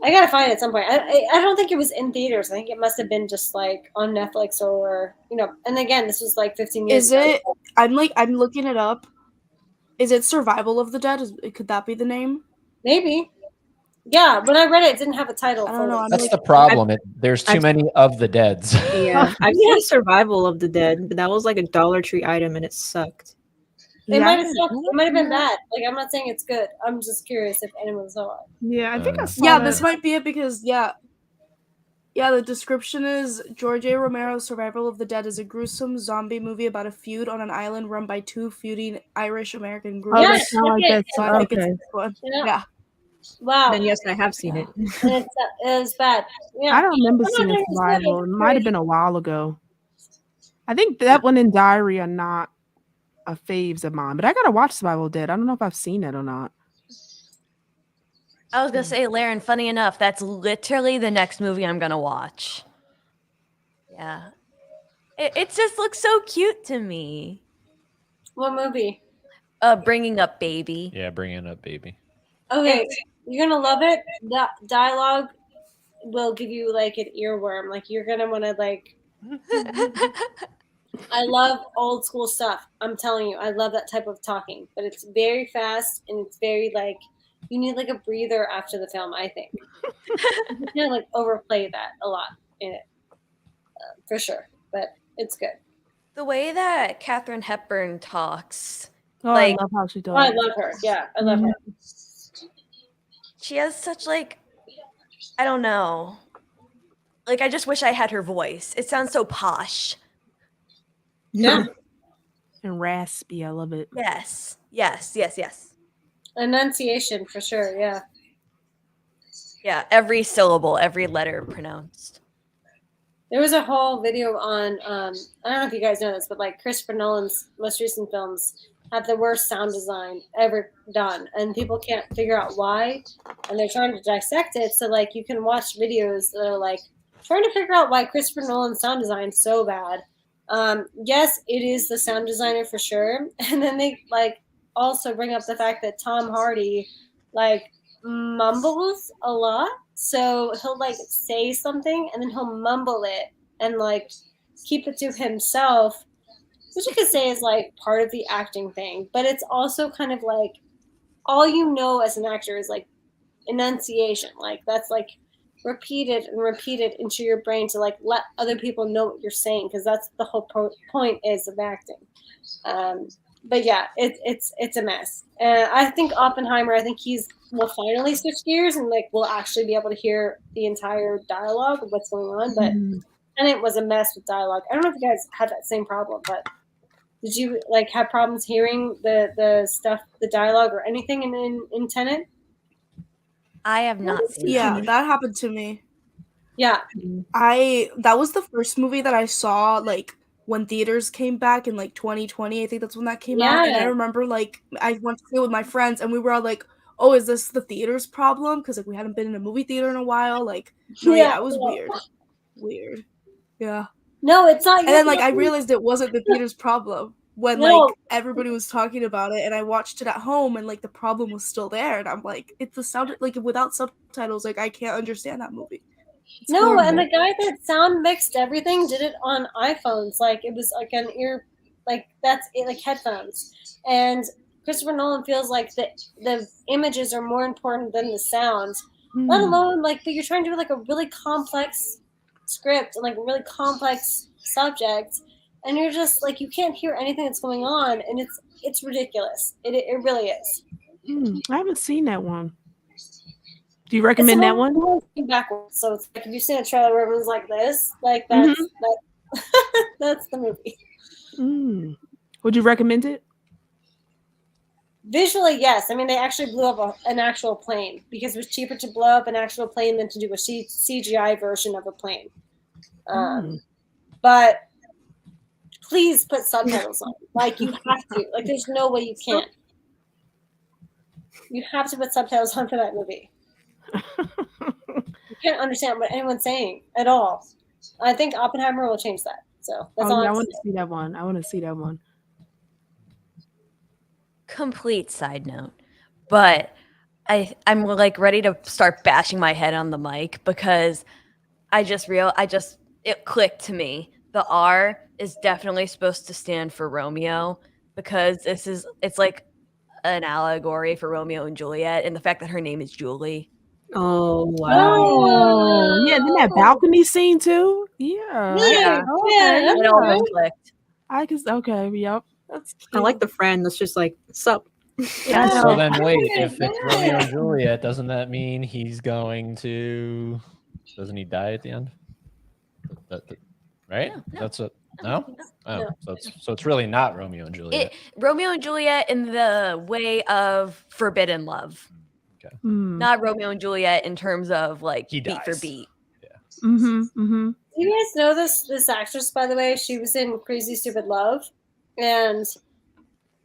I gotta find it at some point. I don't think it was in theaters. I think it must have been just like on Netflix or and again, this was like 15 years ago. Is it? I'm looking it up. Is it Survival of the Dead? Could that be the name? Maybe. Yeah, when I read it, it didn't have a title. I don't know. That's the problem. There's too many of the Deads. Yeah, I've seen Survival of the Dead, but that was like a Dollar Tree item and it sucked. It might have sucked. It might have been bad. Like, I'm not saying it's good. I'm just curious if anyone saw it. Yeah, I think I saw Yeah, that. this might be it because the description is George A. Romero's Survival of the Dead is a gruesome zombie movie about a feud on an island run by two feuding Irish-American groups. Oh, that's not like that. So I think it's this one. Yeah. Wow. Then yes, I have seen it. And it's bad. Yeah. I don't remember seeing a Survival. It might have been a while ago. I think that one and Diary are not a faves of mine, but I gotta watch Survival Dead. I don't know if I've seen it or not. I was gonna say, Laren, funny enough, that's literally the next movie I'm gonna watch. Yeah. It just looks so cute to me. What movie? Bringing Up Baby. Yeah, Bringing Up Baby. Okay, you're gonna love it. The dialogue will give you like an earworm. Like you're gonna want to like. I love old school stuff. I'm telling you, I love that type of talking. But it's very fast and it's very like you need like a breather after the film. I think you can like overplay that a lot in it, for sure. But it's good. The way that Katharine Hepburn talks, Oh, like, I love how she does. Oh, I love her. Yeah, I love her. she has such like, I don't know. Like, I just wish I had her voice. It sounds so posh. Yeah. And raspy. I love it. Yes. Enunciation for sure. Yeah. Yeah, every syllable, every letter pronounced. There was a whole video on, I don't know if you guys know this, but like Christopher Nolan's most recent films have the worst sound design ever done. And people can't figure out why. And they're trying to dissect it. So like you can watch videos that are like trying to figure out why Christopher Nolan's sound design is so bad. Yes, it is the sound designer for sure. And then they like also bring up the fact that Tom Hardy like mumbles a lot. So he'll like say something and then he'll mumble it and like keep it to himself, which you could say is like part of the acting thing. But it's also kind of like all you know as an actor is like enunciation. Like that's like repeated and repeated into your brain to like let other people know what you're saying, because that's the whole point is of acting. But yeah, it's a mess. I think Oppenheimer, I think will finally switch gears and like we'll actually be able to hear the entire dialogue of what's going on. But Tenet was a mess with dialogue. I don't know if you guys had that same problem, but did you like have problems hearing the stuff, the dialogue or anything in Tenet? I have not seen that happened to me. Yeah. That was the first movie that I saw like when theaters came back in like 2020. I think that's when that came out. And I remember like I went to see it with my friends and we were all like, oh, is this the theater's problem? Because like we hadn't been in a movie theater in a while. Like it was weird. Yeah. No, it's not. And then like I realized it wasn't the theater's problem when like everybody was talking about it, and I watched it at home, and like the problem was still there, and I'm like, it's the sound like without subtitles, like I can't understand that movie. It's horrible. And the guy that sound mixed everything did it on iPhones, like it was like an ear, like that's it, like headphones. And Christopher Nolan feels like the images are more important than the sound, let alone like, but you're trying to do like a really complex script and like a really complex subject, and you're just like you can't hear anything that's going on, and it's ridiculous. It really is. I haven't seen that one. Do you recommend that one? Backwards. So it's like if you see a trailer where everyone's like this, like that's that's the movie. Would you recommend it? Visually, yes. I mean, they actually blew up an actual plane because it was cheaper to blow up an actual plane than to do a CGI version of a plane. But please put subtitles on. Like, you have to. Like, there's no way you can't. You have to put subtitles on for that movie. You can't understand what anyone's saying at all. I think Oppenheimer will change that. So that's all. I want to see that one. Complete side note, but I'm like ready to start bashing my head on the mic because it clicked to me. The R is definitely supposed to stand for Romeo because it's like an allegory for Romeo and Juliet and the fact that her name is Julie. Oh wow! Yeah, then that balcony scene too. Yeah. It all clicked. Yep. That's cute. I like the friend that's just like, sup. Yeah. So then wait, if it's Romeo and Juliet, doesn't that mean he's going to? Doesn't he die at the end? Right? No. That's what. No. Oh, no. So it's really not Romeo and Juliet. Romeo and Juliet in the way of forbidden love. Okay. Not Romeo and Juliet in terms of like he beat dies. for beat. Yeah. Mm-hmm. Do you guys know this actress, by the way? She was in Crazy Stupid Love, and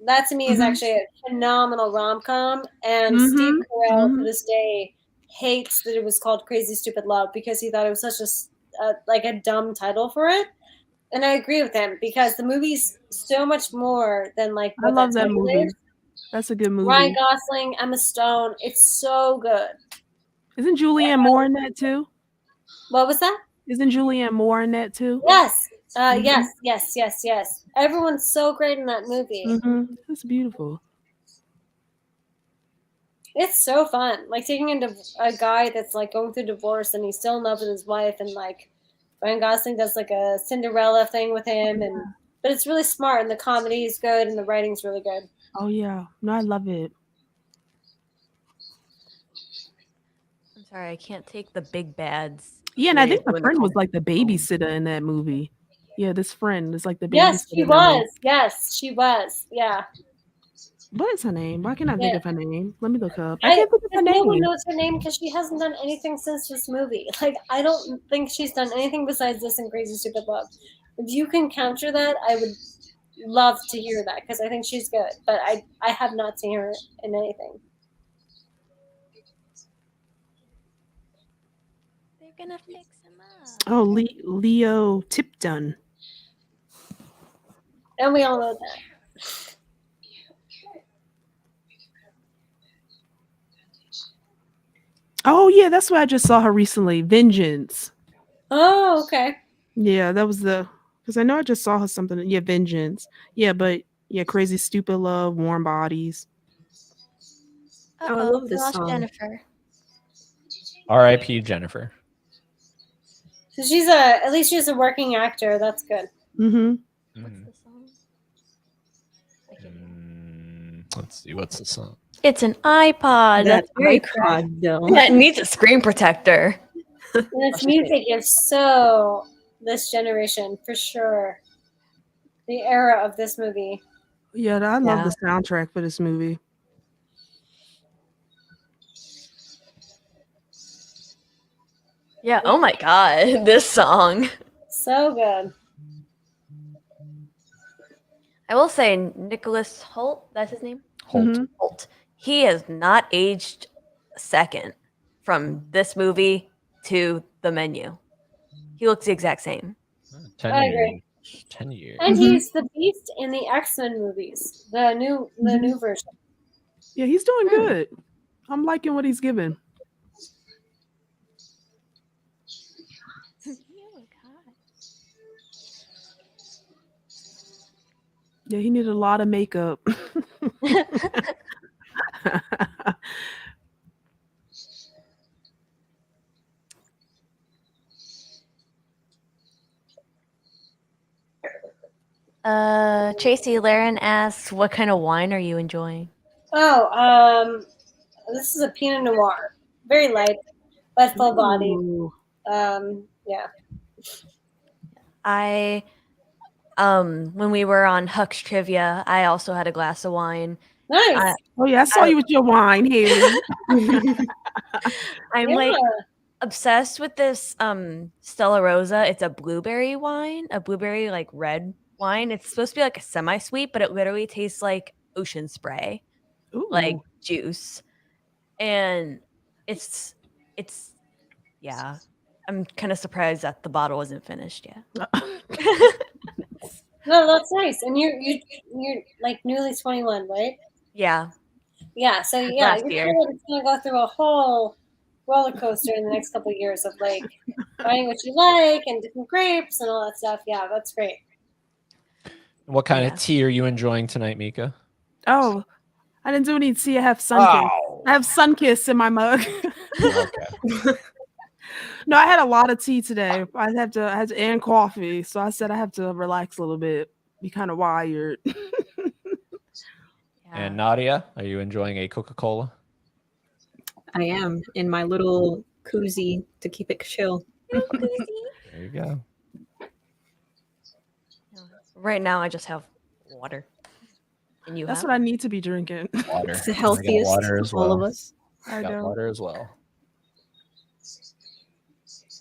that to me is actually a phenomenal rom-com. And Steve Carell to this day hates that it was called Crazy Stupid Love because he thought it was such a dumb title for it. And I agree with him because the movie's so much more than like. I love that movie. That's a good movie. Ryan Gosling, Emma Stone. It's so good. Isn't Julianne Moore in that too? What was that? Isn't Julianne Moore in that too? Yes. Yes. Everyone's so great in that movie. It's beautiful. It's so fun. Like taking into a guy that's like going through divorce and he's still in love with his wife, and like Ryan Gosling does like a Cinderella thing with him, but it's really smart and the comedy is good and the writing's really good. Oh yeah, no, I love it. I'm sorry, I can't take the big bads. Yeah, and I think the friend was like the babysitter in that movie. Yeah, this friend is like the babysitter. Yes, she was. Yes, she was. Yeah. What is her name? Why can't I think of her name? Let me look up. I can't think of her name. No one knows her name because she hasn't done anything since this movie. Like, I don't think she's done anything besides this and Crazy Stupid Love. If you can counter that, I would love to hear that because I think she's good. But I have not seen her in anything. They're gonna fix him up. Oh, Leo Tipton. And we all know that. Oh yeah, that's where I just saw her recently. Vengeance. Oh, okay. Yeah, that was because I know I just saw her something. Yeah, Vengeance. Yeah, but yeah, Crazy Stupid Love, Warm Bodies. Oh, I love this song. Jennifer. R.I.P. Jennifer. So at least she's a working actor. That's good. What's the song? Let's see. What's the song? It's an iPod. That's very iPod, though. That needs a screen protector. And its music is so this generation for sure. The era of this movie. Yeah, I love the soundtrack for this movie. Yeah. Oh my God, this song. So good. I will say Nicholas Hoult. That's his name. Holt. He has not aged a second from this movie to The Menu. He looks the exact same. 10 years. 10 years. And he's the Beast in the X-Men movies, the new version. Yeah, he's doing good. I'm liking what he's given. Yeah, he needed a lot of makeup. Tracy Laren asks, what kind of wine are you enjoying? Oh, this is a Pinot Noir. Very light, but full body. Yeah. When we were on Huck's Trivia, I also had a glass of wine. Nice. Oh yeah, I saw you with your wine, Haley. I'm like obsessed with this Stella Rosa. It's a blueberry wine, a blueberry like red wine. It's supposed to be like a semi-sweet, but it literally tastes like ocean spray. Ooh. Like juice. And it's yeah. I'm kind of surprised that the bottle wasn't finished yet. No, that's nice. And you're like newly 21, right? Yeah. Yeah. So yeah, you're gonna go through a whole roller coaster in the next couple of years of like finding what you like and different grapes and all that stuff. Yeah, that's great. What kind of tea are you enjoying tonight, Mika? Oh, I didn't do any tea. I have Sunkiss. I have Sunkiss in my mug. Okay. No, I had a lot of tea today. I had to and coffee, so I said I have to relax a little bit. be kind of wired. And Nadia, are you enjoying a Coca-Cola? I am in my little koozie to keep it chill. There you go. Right now, I just have water. And you That's what I need to be drinking. Water. It's the healthiest water as of all well. of us. I got water as well.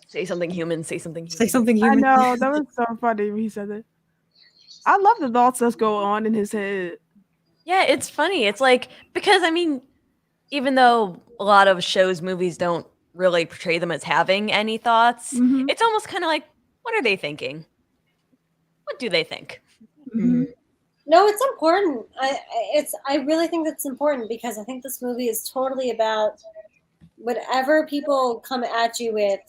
Say something human. Say something human. Say something human. I know. That was so funny when he said that. I love the thoughts that go on in his head. Yeah, it's funny. It's like, because I mean, even though a lot of shows, movies don't really portray them as having any thoughts, it's almost kind of like, what are they thinking? What do they think? No, it's important. I really think that's important because I think this movie is totally about whatever people come at you with,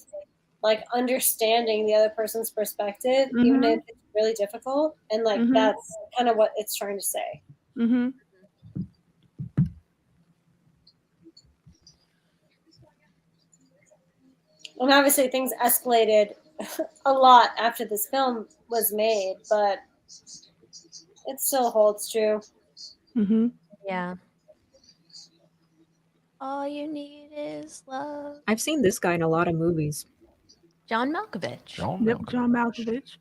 like understanding the other person's perspective, even if it's really difficult. And like that's kind of what it's trying to say. Mm-hmm. And obviously things escalated a lot after this film was made, but it still holds true. Mm-hmm. Yeah. All you need is love. I've seen this guy in a lot of movies. John Malkovich. John Malkovich.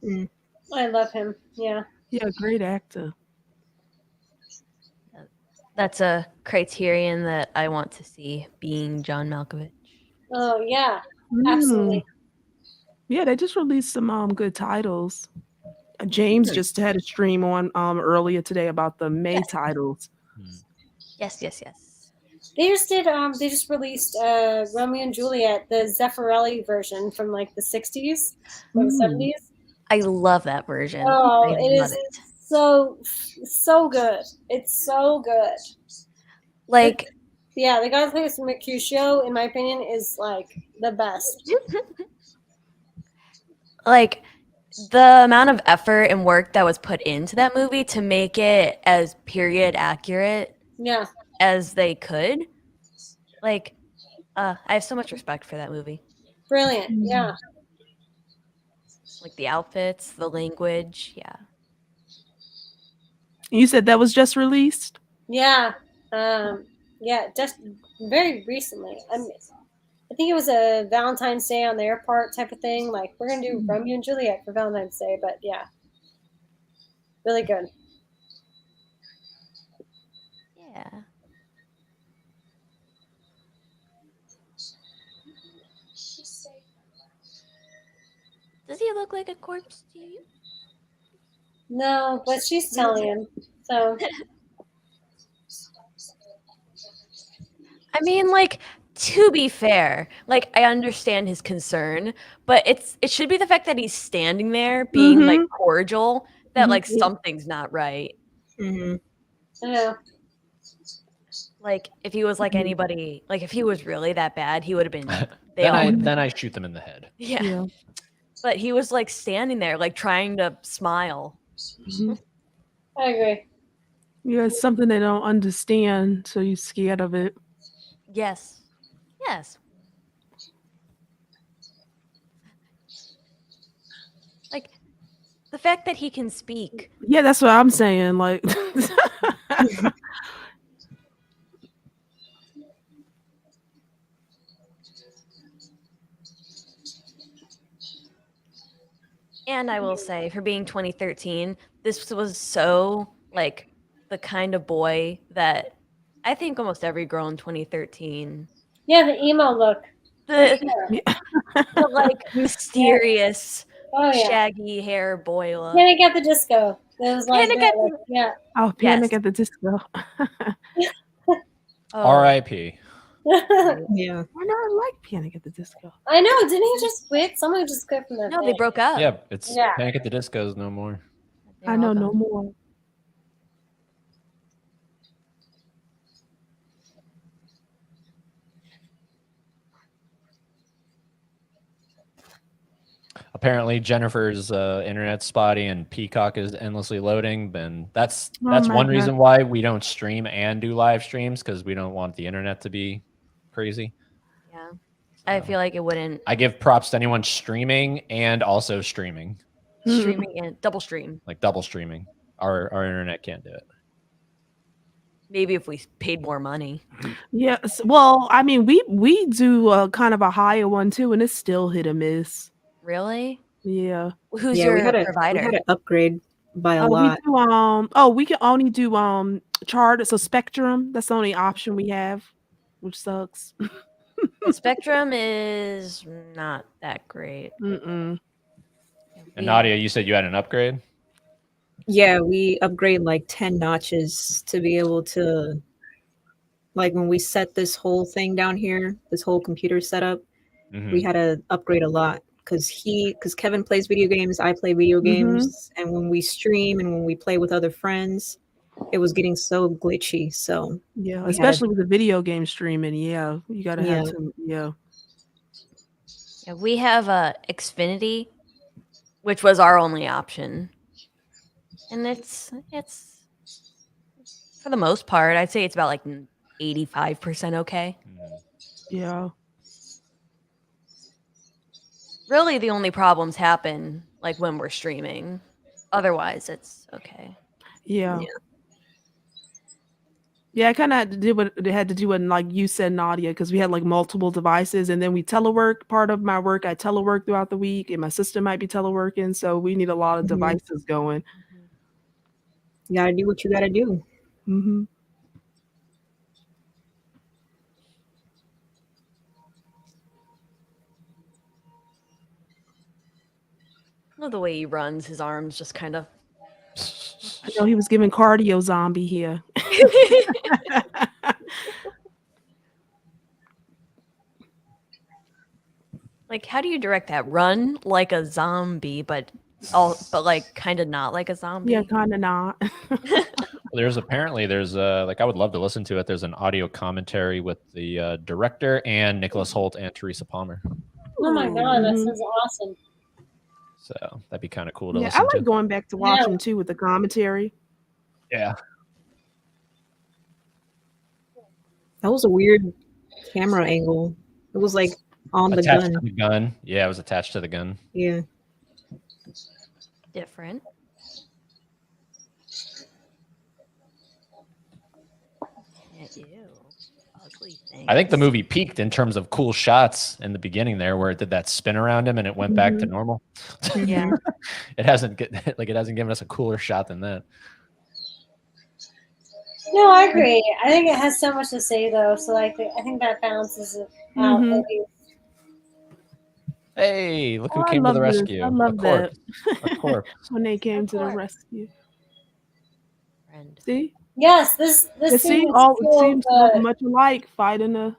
Mm. I love him. Yeah. Yeah, great actor. That's a criterion that I want to see, being John Malkovich. Oh, yeah. Absolutely. Yeah, they just released some good titles. James just had a stream on earlier today about the May titles. Yes. They just did. They just released Romeo and Juliet, the Zeffirelli version from like the 60s or the 70s. I love that version. Oh, it is so good. It's so good. Like, yeah, the guy who plays Mercutio, in my opinion, is like the best. Like, the amount of effort and work that was put into that movie to make it as period accurate as they could. Like, I have so much respect for that movie. Brilliant. Yeah. Like the outfits, the language. Yeah. You said that was just released? Yeah. Just very recently. I think it was a Valentine's Day on their part type of thing. Like, we're going to do Romeo and Juliet for Valentine's Day. But, yeah. Really good. Yeah. Does he look like a corpse to you? No, but she's telling him. So. I mean, like, to be fair, like, I understand his concern, but it should be the fact that he's standing there being like cordial that like something's not right. Yeah. Like, if he was like anybody, like if he was really that bad, he would have been. Then I shoot them in the head. Yeah. But he was like standing there, like trying to smile. I agree. Yeah, it's something they don't understand, so you're scared of it. Yes. Like, the fact that he can speak. Yeah, that's what I'm saying. Like, and I will say, for being 2013, this was so like the kind of boy that I think almost every girl in 2013. Yeah, the emo look. The like mysterious, shaggy hair boy look. Panic at the Disco. It was like Panic at Oh, Panic at the Disco. R.I.P. Yeah. I know, I like Panic at the Disco. I know. Didn't he just quit? Someone just quit from that. No, they broke up. Yeah, it's Panic at the Disco's no more. I know, no more. Apparently, Jennifer's internet's spotty and Peacock is endlessly loading. And that's one reason why we don't stream and do live streams, because we don't want the internet to be crazy. Yeah, I feel like it wouldn't. I give props to anyone streaming and also streaming. streaming and double stream. Like double streaming. Our internet can't do it. Maybe if we paid more money. Yes. Well, I mean, we do kind of a higher one too, and it's still hit or miss. Really? Yeah. Who's your provider? We had to upgrade by a lot. We can only do Charter, so Spectrum. That's the only option we have, which sucks. Spectrum is not that great. Mm-mm. And Nadia, you said you had an upgrade? Yeah, we upgrade like 10 notches to be able to, like when we set this whole thing down here, this whole computer setup, we had to upgrade a lot because Kevin plays video games, I play video games, and when we stream and when we play with other friends, it was getting so glitchy. So yeah, especially with the video game streaming. Yeah, you gotta have some. Yeah, we have Xfinity, which was our only option. And it's for the most part, I'd say it's about like 85% okay. Yeah. Really, the only problems happen like when we're streaming. Otherwise, it's okay. Yeah. I kind of had to do what like you said, Nadia, because we had like multiple devices, and then we telework. Part of my work, I telework throughout the week, and my sister might be teleworking, so we need a lot of devices going. You gotta do what you gotta do. Mm-hmm. I love the way he runs. His arms just kind of. I know he was giving cardio zombie here. Like, how do you direct that? Run like a zombie, but like kind of not like a zombie. Yeah, kind of not. There's like I would love to listen to it. There's an audio commentary with the director and Nicholas Hoult and Teresa Palmer. Oh my god, that sounds awesome. So that'd be kind of cool to listen to. I like going back to watching too with the commentary. Yeah. That was a weird camera angle. It was like on the attached gun. To the gun. Yeah, it was attached to the gun. Yeah. Different. Ew. Ugly thing. I think the movie peaked in terms of cool shots in the beginning there, where it did that spin around him and it went back to normal. Yeah. It hasn't given us a cooler shot than that. No, I agree. I think it has so much to say though. So like, I think that balances it out. Hey, look who came to the rescue. I love that. A corpse. When they came to the rescue. Friend. See? Yes, this scene it seems so much alike, fighting a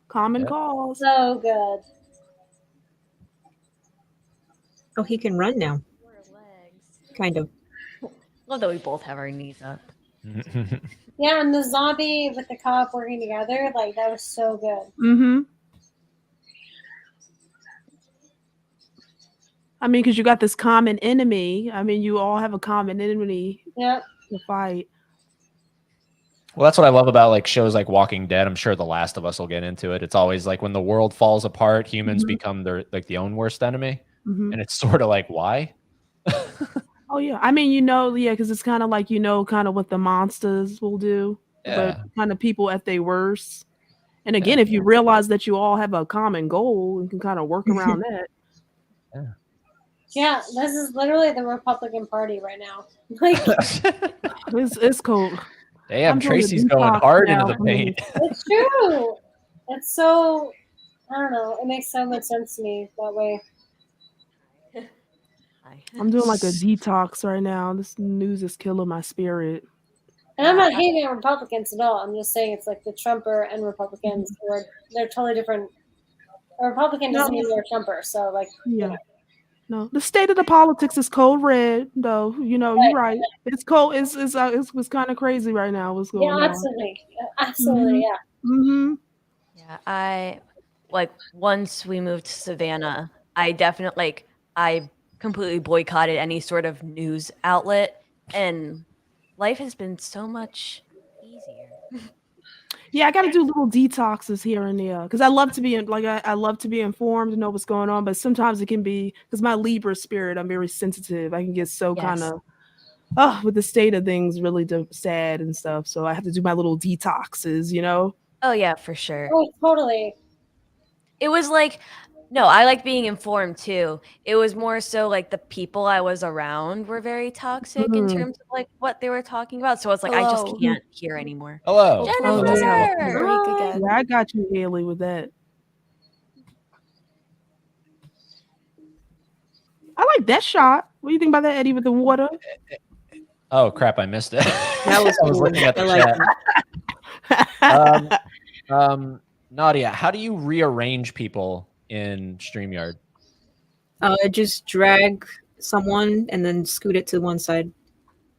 common cause. So good. Oh, he can run now. Kind of. Love that we both have our knees up. Yeah, and the zombie with the cop working together, like that was so good. Mm-hmm. I mean, because you got this common enemy. I mean, you all have a common enemy to fight. Well, that's what I love about like shows like Walking Dead. I'm sure The Last of Us will get into it. It's always like when the world falls apart, humans become their the own worst enemy, and it's sort of like why. Oh yeah, I mean, because it's kind of like kind of what the monsters will do, but kind of people at their worst. And again, if you realize that you all have a common goal and can kind of work around that. Yeah, this is literally the Republican Party right now. Like, it's cool. Damn, Tracy's going hard into the paint. It's true. It's so, I don't know. It makes so much sense to me that way. I'm doing like a detox right now. This news is killing my spirit. And I'm not hating on Republicans at all. I'm just saying it's like the Trumper and Republicans, where they're totally different. A Republican doesn't mean they're a Trumper. So, like, No, the state of the politics is cold red, though. You're right. It's cold. It was kind of crazy right now. What's going on? Absolutely, yeah. Mm-hmm. Yeah, I once we moved to Savannah, I definitely I completely boycotted any sort of news outlet, and life has been so much easier. Yeah, I got to do little detoxes here and there because I love to be I love to be informed and know what's going on. But sometimes it can be because my Libra spirit, I'm very sensitive. I can get so kind of with the state of things really sad and stuff. So I have to do my little detoxes, you know? Oh yeah, for sure. Oh, totally. It was like, no, I like being informed too. It was more so like the people I was around were very toxic in terms of like what they were talking about. So it's like I just can't hear anymore. Hello. Jennifer! Again. Yeah, I got you, Haley, with that. I like that shot. What do you think about that, Eddie, with the water? Oh crap! I missed it. That was I was looking at the chat. Nadia, how do you rearrange people in StreamYard? Just drag someone and then scoot it to one side.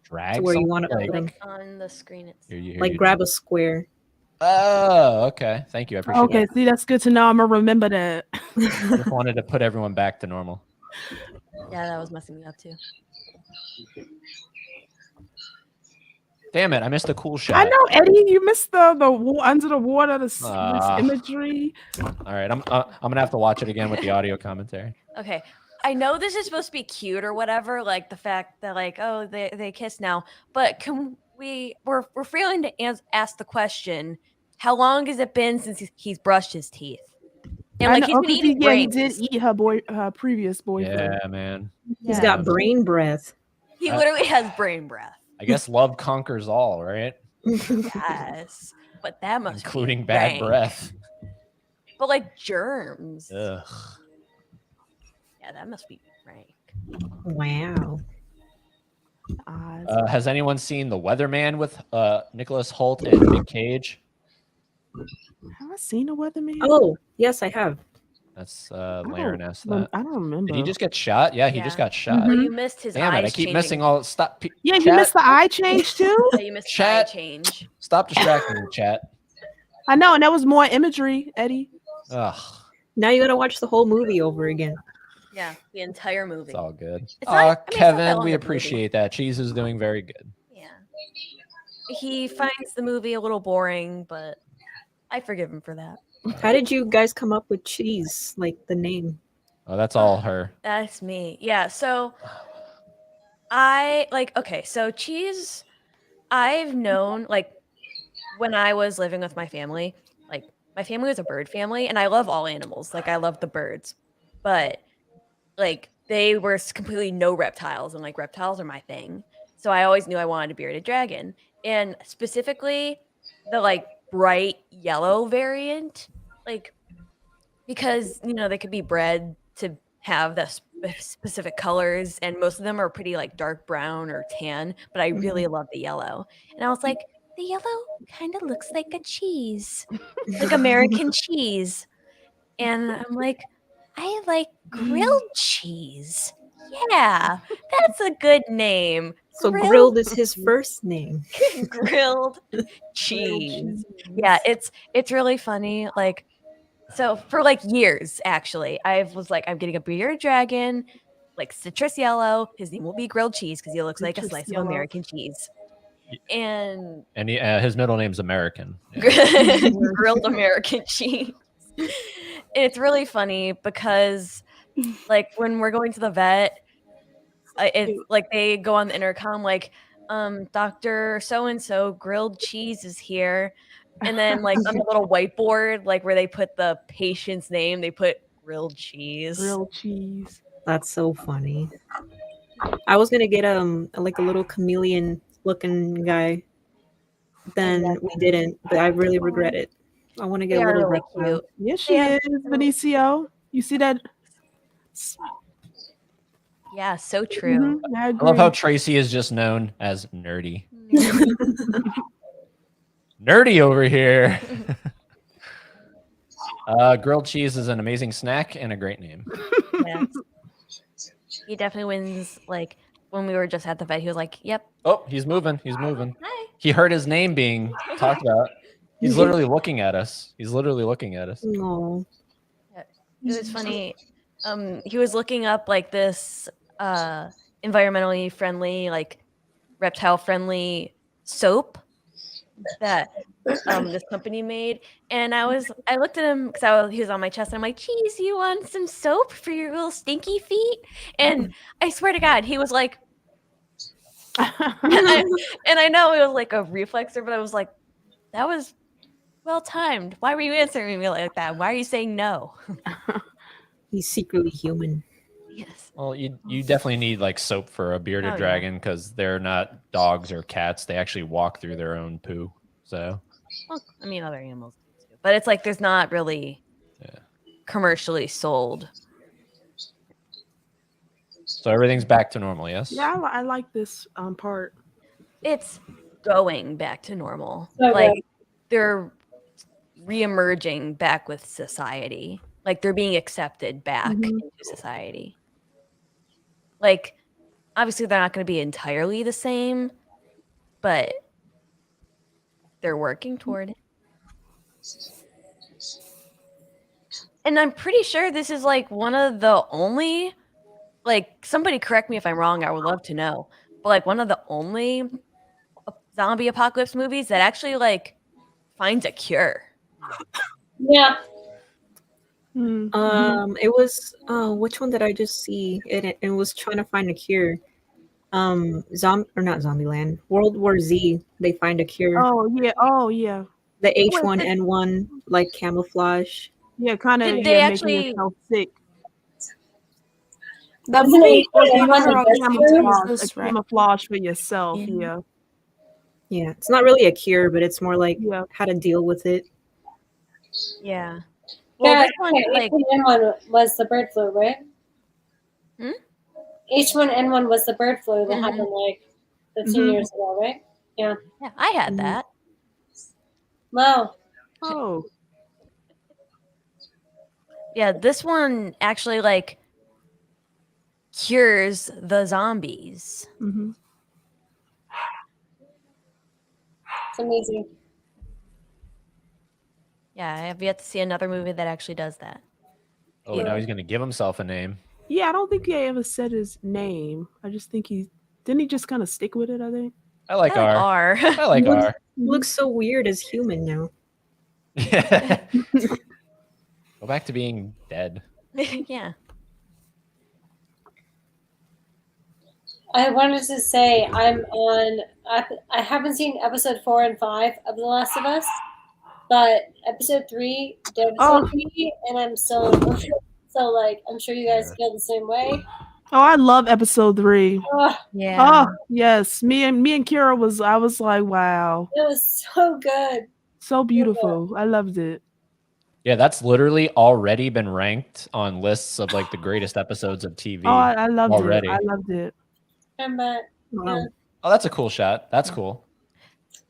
Drag to where you want to like, put them. On the screen. Like grab a square. Oh, okay. Thank you. I appreciate Okay, see, that's good to know. I'm gonna remember that. I just wanted to put everyone back to normal. Yeah, that was messing me up too. Damn it! I missed a cool shot. I know, Eddie. You missed the under the water, this imagery. All right, I'm gonna have to watch it again with the audio commentary. Okay, I know this is supposed to be cute or whatever, like the fact that like they kiss now, but can we're failing to ask the question: how long has it been since he's brushed his teeth? And like he's been eating brains. He did eat her previous boyfriend. Yeah, man. He's got brain breath. He literally has brain breath. I guess love conquers all, right? Yes, but that must including be bad rank. breath. But like germs. Ugh. Yeah, that must be rank. Wow. Has anyone seen The Weatherman with Nicholas Hoult and Nick Cage? Have I seen a weatherman? Oh, yes, I have. That's Laren asked that. I don't remember. Did he just get shot? Yeah, he just got shot. Well, you missed his Damn eyes it! I keep changing. missing all. Stop. Yeah, chat. you missed the eye change too. Yeah, you missed Chat. the eye change. Stop distracting me, chat. I know, and that was more imagery, Eddie. Ugh, Now you gotta watch the whole movie over again. Yeah, the entire movie. it's all good. It's not- I mean, it's not that Kevin, long we of a movie. appreciate that. Cheese is doing very good. Yeah. He finds the movie a little boring, but I forgive him for that. How did you guys come up with cheese, like the name? Oh, that's all her. That's me. Yeah, so so cheese, I've known, like, when I was living with my family, like, my family was a bird family, and I love all animals. Like, I love the birds. But, like, they were completely no reptiles, and, like, reptiles are my thing. So I always knew I wanted a bearded dragon. And specifically, the, like, bright yellow variant, like, because, you know, they could be bred to have the specific colors, and most of them are pretty like dark brown or tan, but I really love the yellow. And I was like, the yellow kind of looks like a cheese, like American cheese. And I'm like, I like grilled cheese. Yeah, that's a good name. So grilled is his first name. Grilled cheese. Yeah, it's really funny. Like, so for like years, actually, I was like, I'm getting a bearded dragon, like citrus yellow. His name will be grilled cheese because he looks like a slice of American cheese. And his middle name's American. grilled American cheese. And it's really funny because, like, when we're going to the vet, it's like they go on the intercom, like, Dr. So-and-so grilled cheese is here. And then, like, on the little whiteboard, like, where they put the patient's name, they put grilled cheese. Grilled cheese. That's so funny. I was gonna get like a little chameleon looking guy. Then we didn't, but I really regret it. I want to get a little really reptile. cute. Yes, she is, Benicio. You see that? Yeah, so true. I love how Tracy is just known as nerdy. Nerdy over here. Grilled cheese is an amazing snack and a great name. Yeah. He definitely wins. Like, when we were just at the vet, he was like, yep. Oh, he's moving. He's moving. Hi. He heard his name being talked about. He's literally looking at us. No. It was funny. He was looking up like this environmentally friendly, like reptile friendly soap that this company made, and I looked at him because he was on my chest, and I'm like, geez, you want some soap for your little stinky feet? And I swear to God, he was like, and I know it was like a reflexer, but I was like, that was well timed. Why were you answering me like that? Why are you saying no? He's secretly human. Yes. Well, you definitely need like soap for a bearded dragon because they're not dogs or cats. They actually walk through their own poo. So, well, I mean, other animals do too, but it's like there's not really commercially sold. So everything's back to normal, yes? Yeah, I like this part. It's going back to normal. So like good. they're reemerging back with society. Like they're being accepted back into society. Like obviously they're not going to be entirely the same, but they're working toward it. And I'm pretty sure this is like one of the only, like, somebody correct me if I'm wrong, I would love to know, but like one of the only zombie apocalypse movies that actually like finds a cure. Yeah. It was which one did I just see? It was trying to find a cure. Not Zombieland, World War Z. They find a cure. Oh yeah. The H1N1 like camouflage. Yeah, kind of. They making actually yourself sick. That Isn't movie it Camouflage for yourself. Yeah. Yeah, it's not really a cure, but it's more like how to deal with it. Yeah. Well, yeah, this one, like, H1N1 was the bird flu, right? Hmm? H1N1 was the bird flu that happened like 15 years ago, right? Yeah. Yeah, I had that. Wow. Oh. Yeah, this one actually like cures the zombies. Mm-hmm. It's amazing. Yeah, I have yet to see another movie that actually does that. Oh, now he's gonna give himself a name. Yeah, I don't think he ever said his name. I just think didn't he just kind of stick with it, I think. I like R. I like R. He looks so weird as human now. Yeah. Go back to being dead. Yeah. I wanted to say I haven't seen episode 4 and 5 of The Last of Us, but episode 3 devastated me, and I'm still so like I'm sure you guys feel the same way. Oh, I love episode 3. Yeah. Oh, yes. Me and Kira I was like, wow. It was so good. So beautiful. I loved it. Yeah, that's literally already been ranked on lists of like the greatest episodes of TV. Oh, I loved already. it. I loved it. Oh, that's a cool shot. That's cool.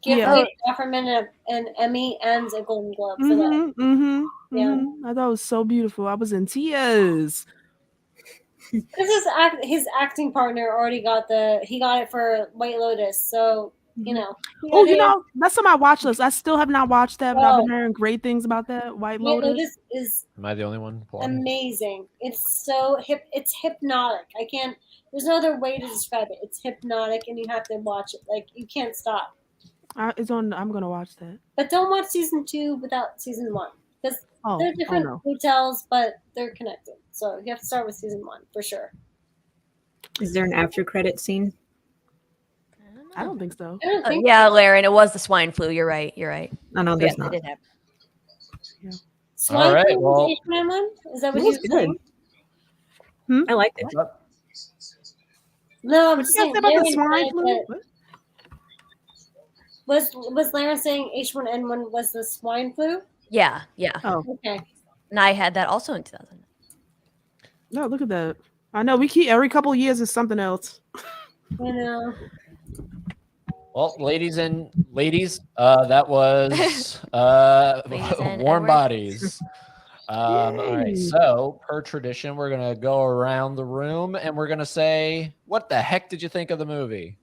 Give Lady Offerman an Emmy and a Golden Globe for that. Yeah. I thought it was so beautiful. I was in tears. His acting partner already got it for White Lotus, so you know. Oh, that's on my watch list. I still have not watched that, but I've been hearing great things about that. White Lotus is. Am I the only one? Amazing. It's so it's hypnotic. There's no other way to describe it. It's hypnotic, and you have to watch it. Like you can't stop. It's on. I'm gonna watch that. But don't watch season 2 without season 1 because they're different hotels, but they're connected. So you have to start with season 1 for sure. Is there an after credit scene? I don't think so. Yeah, Laren, it was the swine flu. You're right. Oh, no, there's not. It did happen. Yeah. Swine flu? Is that what you're saying? I liked it. No, I'm just saying. About the swine flu? Was Laren saying H1N1 was the swine flu? Yeah. Oh, okay. And I had that also in 2000. No, look at that. I know we keep every couple of years is something else. I know. Well, ladies, that was Warm Bodies. All right, so per tradition, we're gonna go around the room and we're gonna say, what the heck did you think of the movie?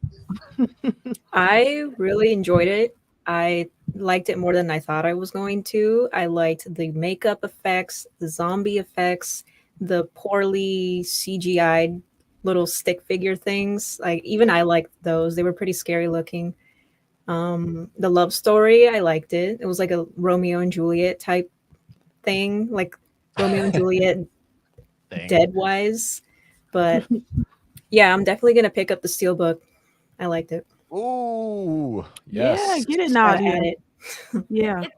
I really enjoyed it. I liked it more than I thought I was going to. I liked the makeup effects, the zombie effects, the poorly CGI'd little stick figure things. Like even I liked those. They were pretty scary looking. The love story, I liked it. It was like a Romeo and Juliet type thing, like Romeo and Juliet dead wise. But yeah, I'm definitely gonna pick up the Steelbook. I liked it. Ooh, yes. Yeah, get it, Gotta Nadia. add it. Yeah. It's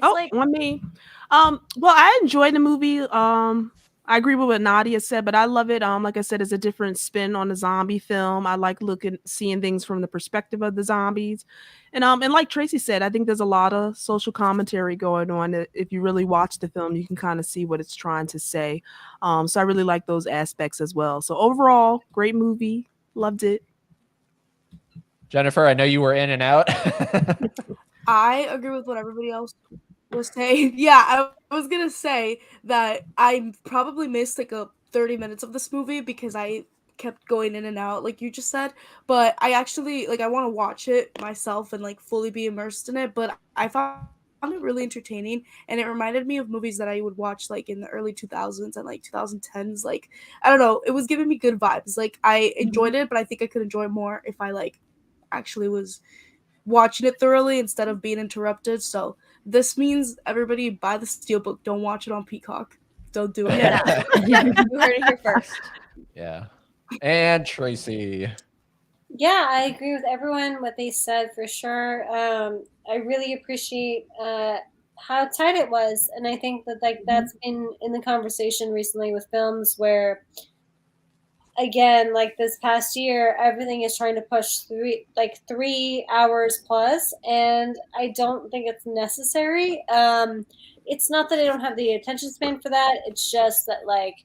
Oh, like let me. Well, I enjoyed the movie. I agree with what Nadia said, but I love it. Like I said, it's a different spin on the zombie film. I like seeing things from the perspective of the zombies. And like Tracy said, I think there's a lot of social commentary going on. If you really watch the film, you can kind of see what it's trying to say. So I really like those aspects as well. So overall, great movie. Loved it. Jennifer, I know you were in and out. I agree with what everybody else was saying. Yeah, I was gonna say that I probably missed like 30 minutes of this movie because I kept going in and out, like you just said. But I actually I want to watch it myself and like fully be immersed in it. But I found it really entertaining, and it reminded me of movies that I would watch like in the early 2000s and like 2010s. Like I don't know, it was giving me good vibes. Like I enjoyed it, but I think I could enjoy more if I like actually was watching it thoroughly instead of being interrupted. So this means everybody buy the Steelbook. Don't watch it on Peacock. Don't do it. Yeah. You heard it here first. Yeah. And Tracy. Yeah, I agree with everyone what they said for sure. I really appreciate how tight it was, and I think that that's been in the conversation recently with films where, again, like this past year, everything is trying to push 3 hours plus, and I don't think it's necessary. It's not that I don't have the attention span for that. It's just that like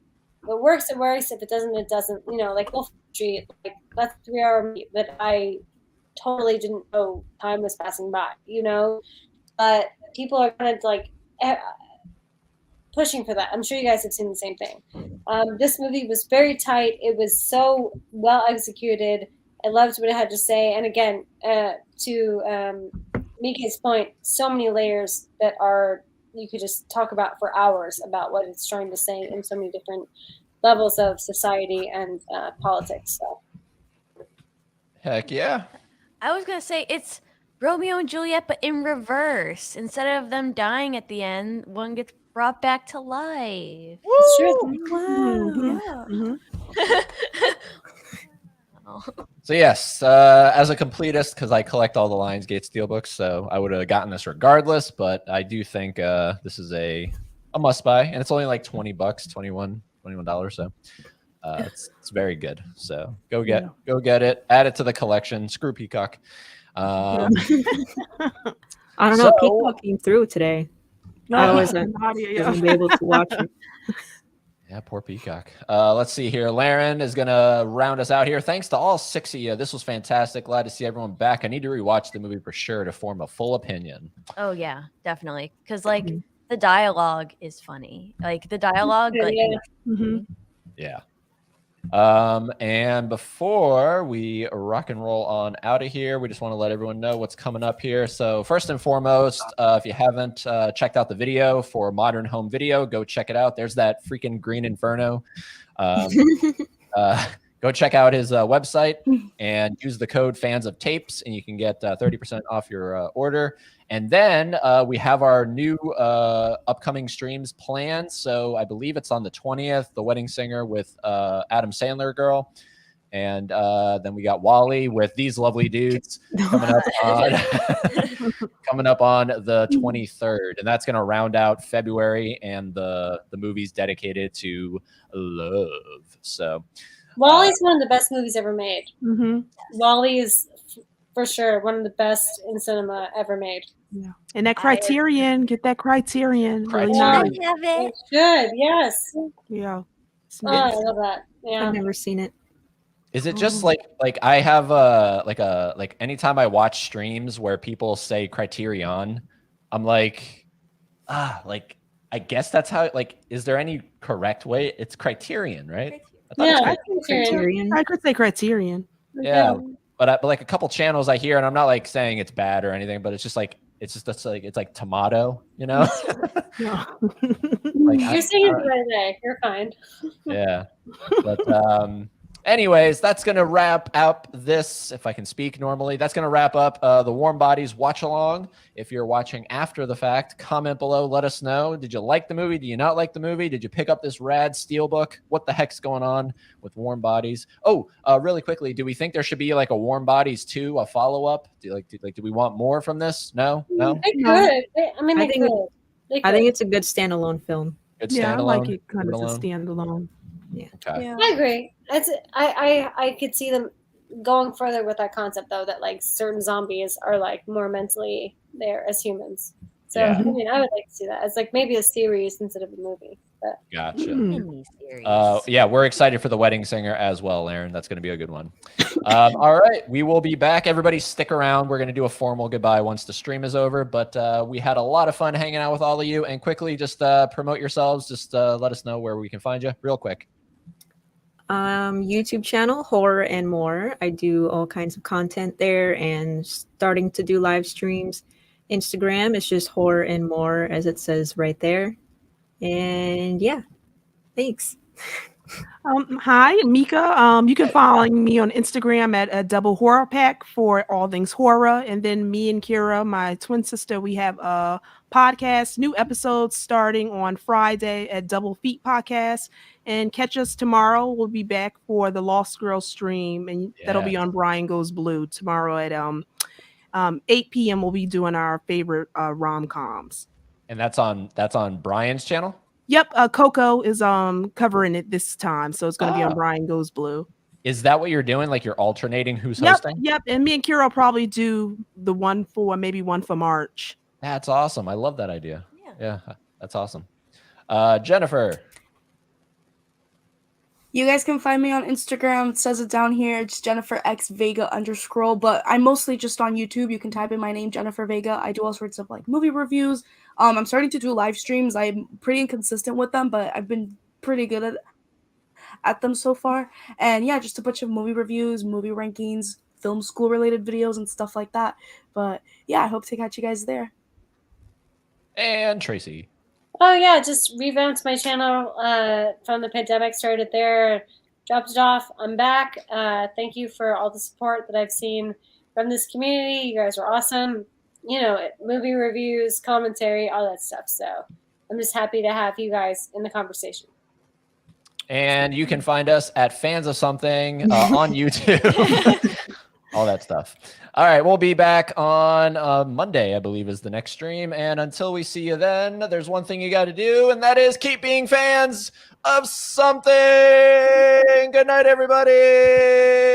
if it works, it works. If it doesn't, it doesn't. Like Wolf Street, like that's a 3 hour movie, but I totally didn't know time was passing by. But people are kind of like pushing for that. I'm sure you guys have seen the same thing. This movie was very tight. It was so well executed. I loved what it had to say. And again, to Mika's point, so many layers that you could just talk about for hours about what it's trying to say in so many different levels of society and politics. So. Heck yeah. I was going to say it's Romeo and Juliet, but in reverse. Instead of them dying at the end, one gets brought back to life. It's true. Wow. Mhm. So yes, as a completist, because I collect all the Lionsgate Steelbooks, so I would have gotten this regardless, but I do think this is a must buy, and it's only like $20, $21, so it's very good. So go get it, add it to the collection. Screw Peacock. I don't know. Peacock came through today. I wasn't be able to watch it. Yeah, poor Peacock. Let's see here. Laren is going to round us out here. Thanks to all 6 of you. This was fantastic. Glad to see everyone back. I need to rewatch the movie for sure to form a full opinion. Oh, yeah, definitely. Because, the dialogue is funny. Like, the dialogue, Yeah. And before we rock and roll on out of here, we just want to let everyone know what's coming up here. So first and foremost, if you haven't checked out the video for Modern Home Video, go check it out. There's that freaking green inferno. Go check out his website and use the code fans of tapes, and you can get 30% off your order. And then we have our new upcoming streams planned. So I believe it's on the 20th, The Wedding Singer with Adam Sandler girl. And then we got Wally with These Lovely Dudes coming up on the 23rd. And that's going to round out February and the movies dedicated to love. So Wally's one of the best movies ever made. Mm-hmm. Wally is for sure one of the best in cinema ever made. Yeah. And that Criterion, get that Criterion. Really I nice. have it. Good, yes. Yeah. Oh, I love that. Yeah. I've never seen it. Is it just like I have like anytime I watch streams where people say Criterion, I'm like, I guess that's how is there any correct way? It's Criterion, right? Yeah, Criterion. I could say Criterion. Yeah. But like a couple channels I hear, and I'm not like saying it's bad or anything, but it's just like it's like tomato, Yeah. You're saying it the right way. You're fine. Yeah. But Anyways, that's going to wrap up this, if I can speak normally, that's going to wrap up the Warm Bodies watch along. If you're watching after the fact, comment below, let us know. Did you like the movie? Do you not like the movie? Did you pick up this rad steelbook? What the heck's going on with Warm Bodies? Oh, really quickly, do we think there should be like a Warm Bodies 2, a follow-up? Do we want more from this? No? They could. I think it's a good standalone film. Good standalone? Yeah, I like it kind of as a standalone. Yeah. Okay. Yeah. I agree. I could see them going further with that concept, though, that like certain zombies are like more mentally there as humans. So Yeah. I mean, I would like to see that as like maybe a series instead of a movie. But Gotcha. Yeah, we're excited for The Wedding Singer as well, Aaron. That's going to be a good one. All right, we will be back. Everybody stick around. We're going to do a formal goodbye once the stream is over, but we had a lot of fun hanging out with all of you. And quickly, just promote yourselves. Just let us know where we can find you real quick. YouTube channel, Horror and More. I do all kinds of content there and starting to do live streams. Instagram is just Horror and More, as it says right there. And yeah, thanks. Hi, Mika. You can follow me on Instagram at a Double Horror Pack for all things horror. And then me and Kira, my twin sister, we have a podcast, new episodes starting on Friday at Double Feet Podcast. And catch us tomorrow. We'll be back for the Lost Girls stream, and that'll be on Brian Goes Blue tomorrow at 8 p.m. We'll be doing our favorite rom-coms. And that's on Brian's channel? Yep, Coco is covering it this time, so it's going to be on Brian Goes Blue. Is that what you're doing? Like you're alternating who's hosting? Yep, and me and Kira will probably do the one for March. That's awesome. I love that idea. Yeah, that's awesome. Jennifer. You guys can find me on Instagram. It says it down here. It's Jennifer X Vega _, but I'm mostly just on YouTube. You can type in my name, Jennifer Vega. I do all sorts of like movie reviews. I'm starting to do live streams. I'm pretty inconsistent with them, but I've been pretty good at them so far. And yeah, just a bunch of movie reviews, movie rankings, film school related videos and stuff like that. But yeah, I hope to catch you guys there. And Tracy. Oh yeah, just revamped my channel from the pandemic, started there, dropped it off. I'm back. Thank you for all the support that I've seen from this community. You guys are awesome. You know, movie reviews, commentary, all that stuff. So I'm just happy to have you guys in the conversation. And you can find us at Fans of Something on YouTube. All that stuff. All right, we'll be back on Monday, I believe, is the next stream. And until we see you then, there's one thing you got to do, and that is keep being fans of something. Good night, everybody.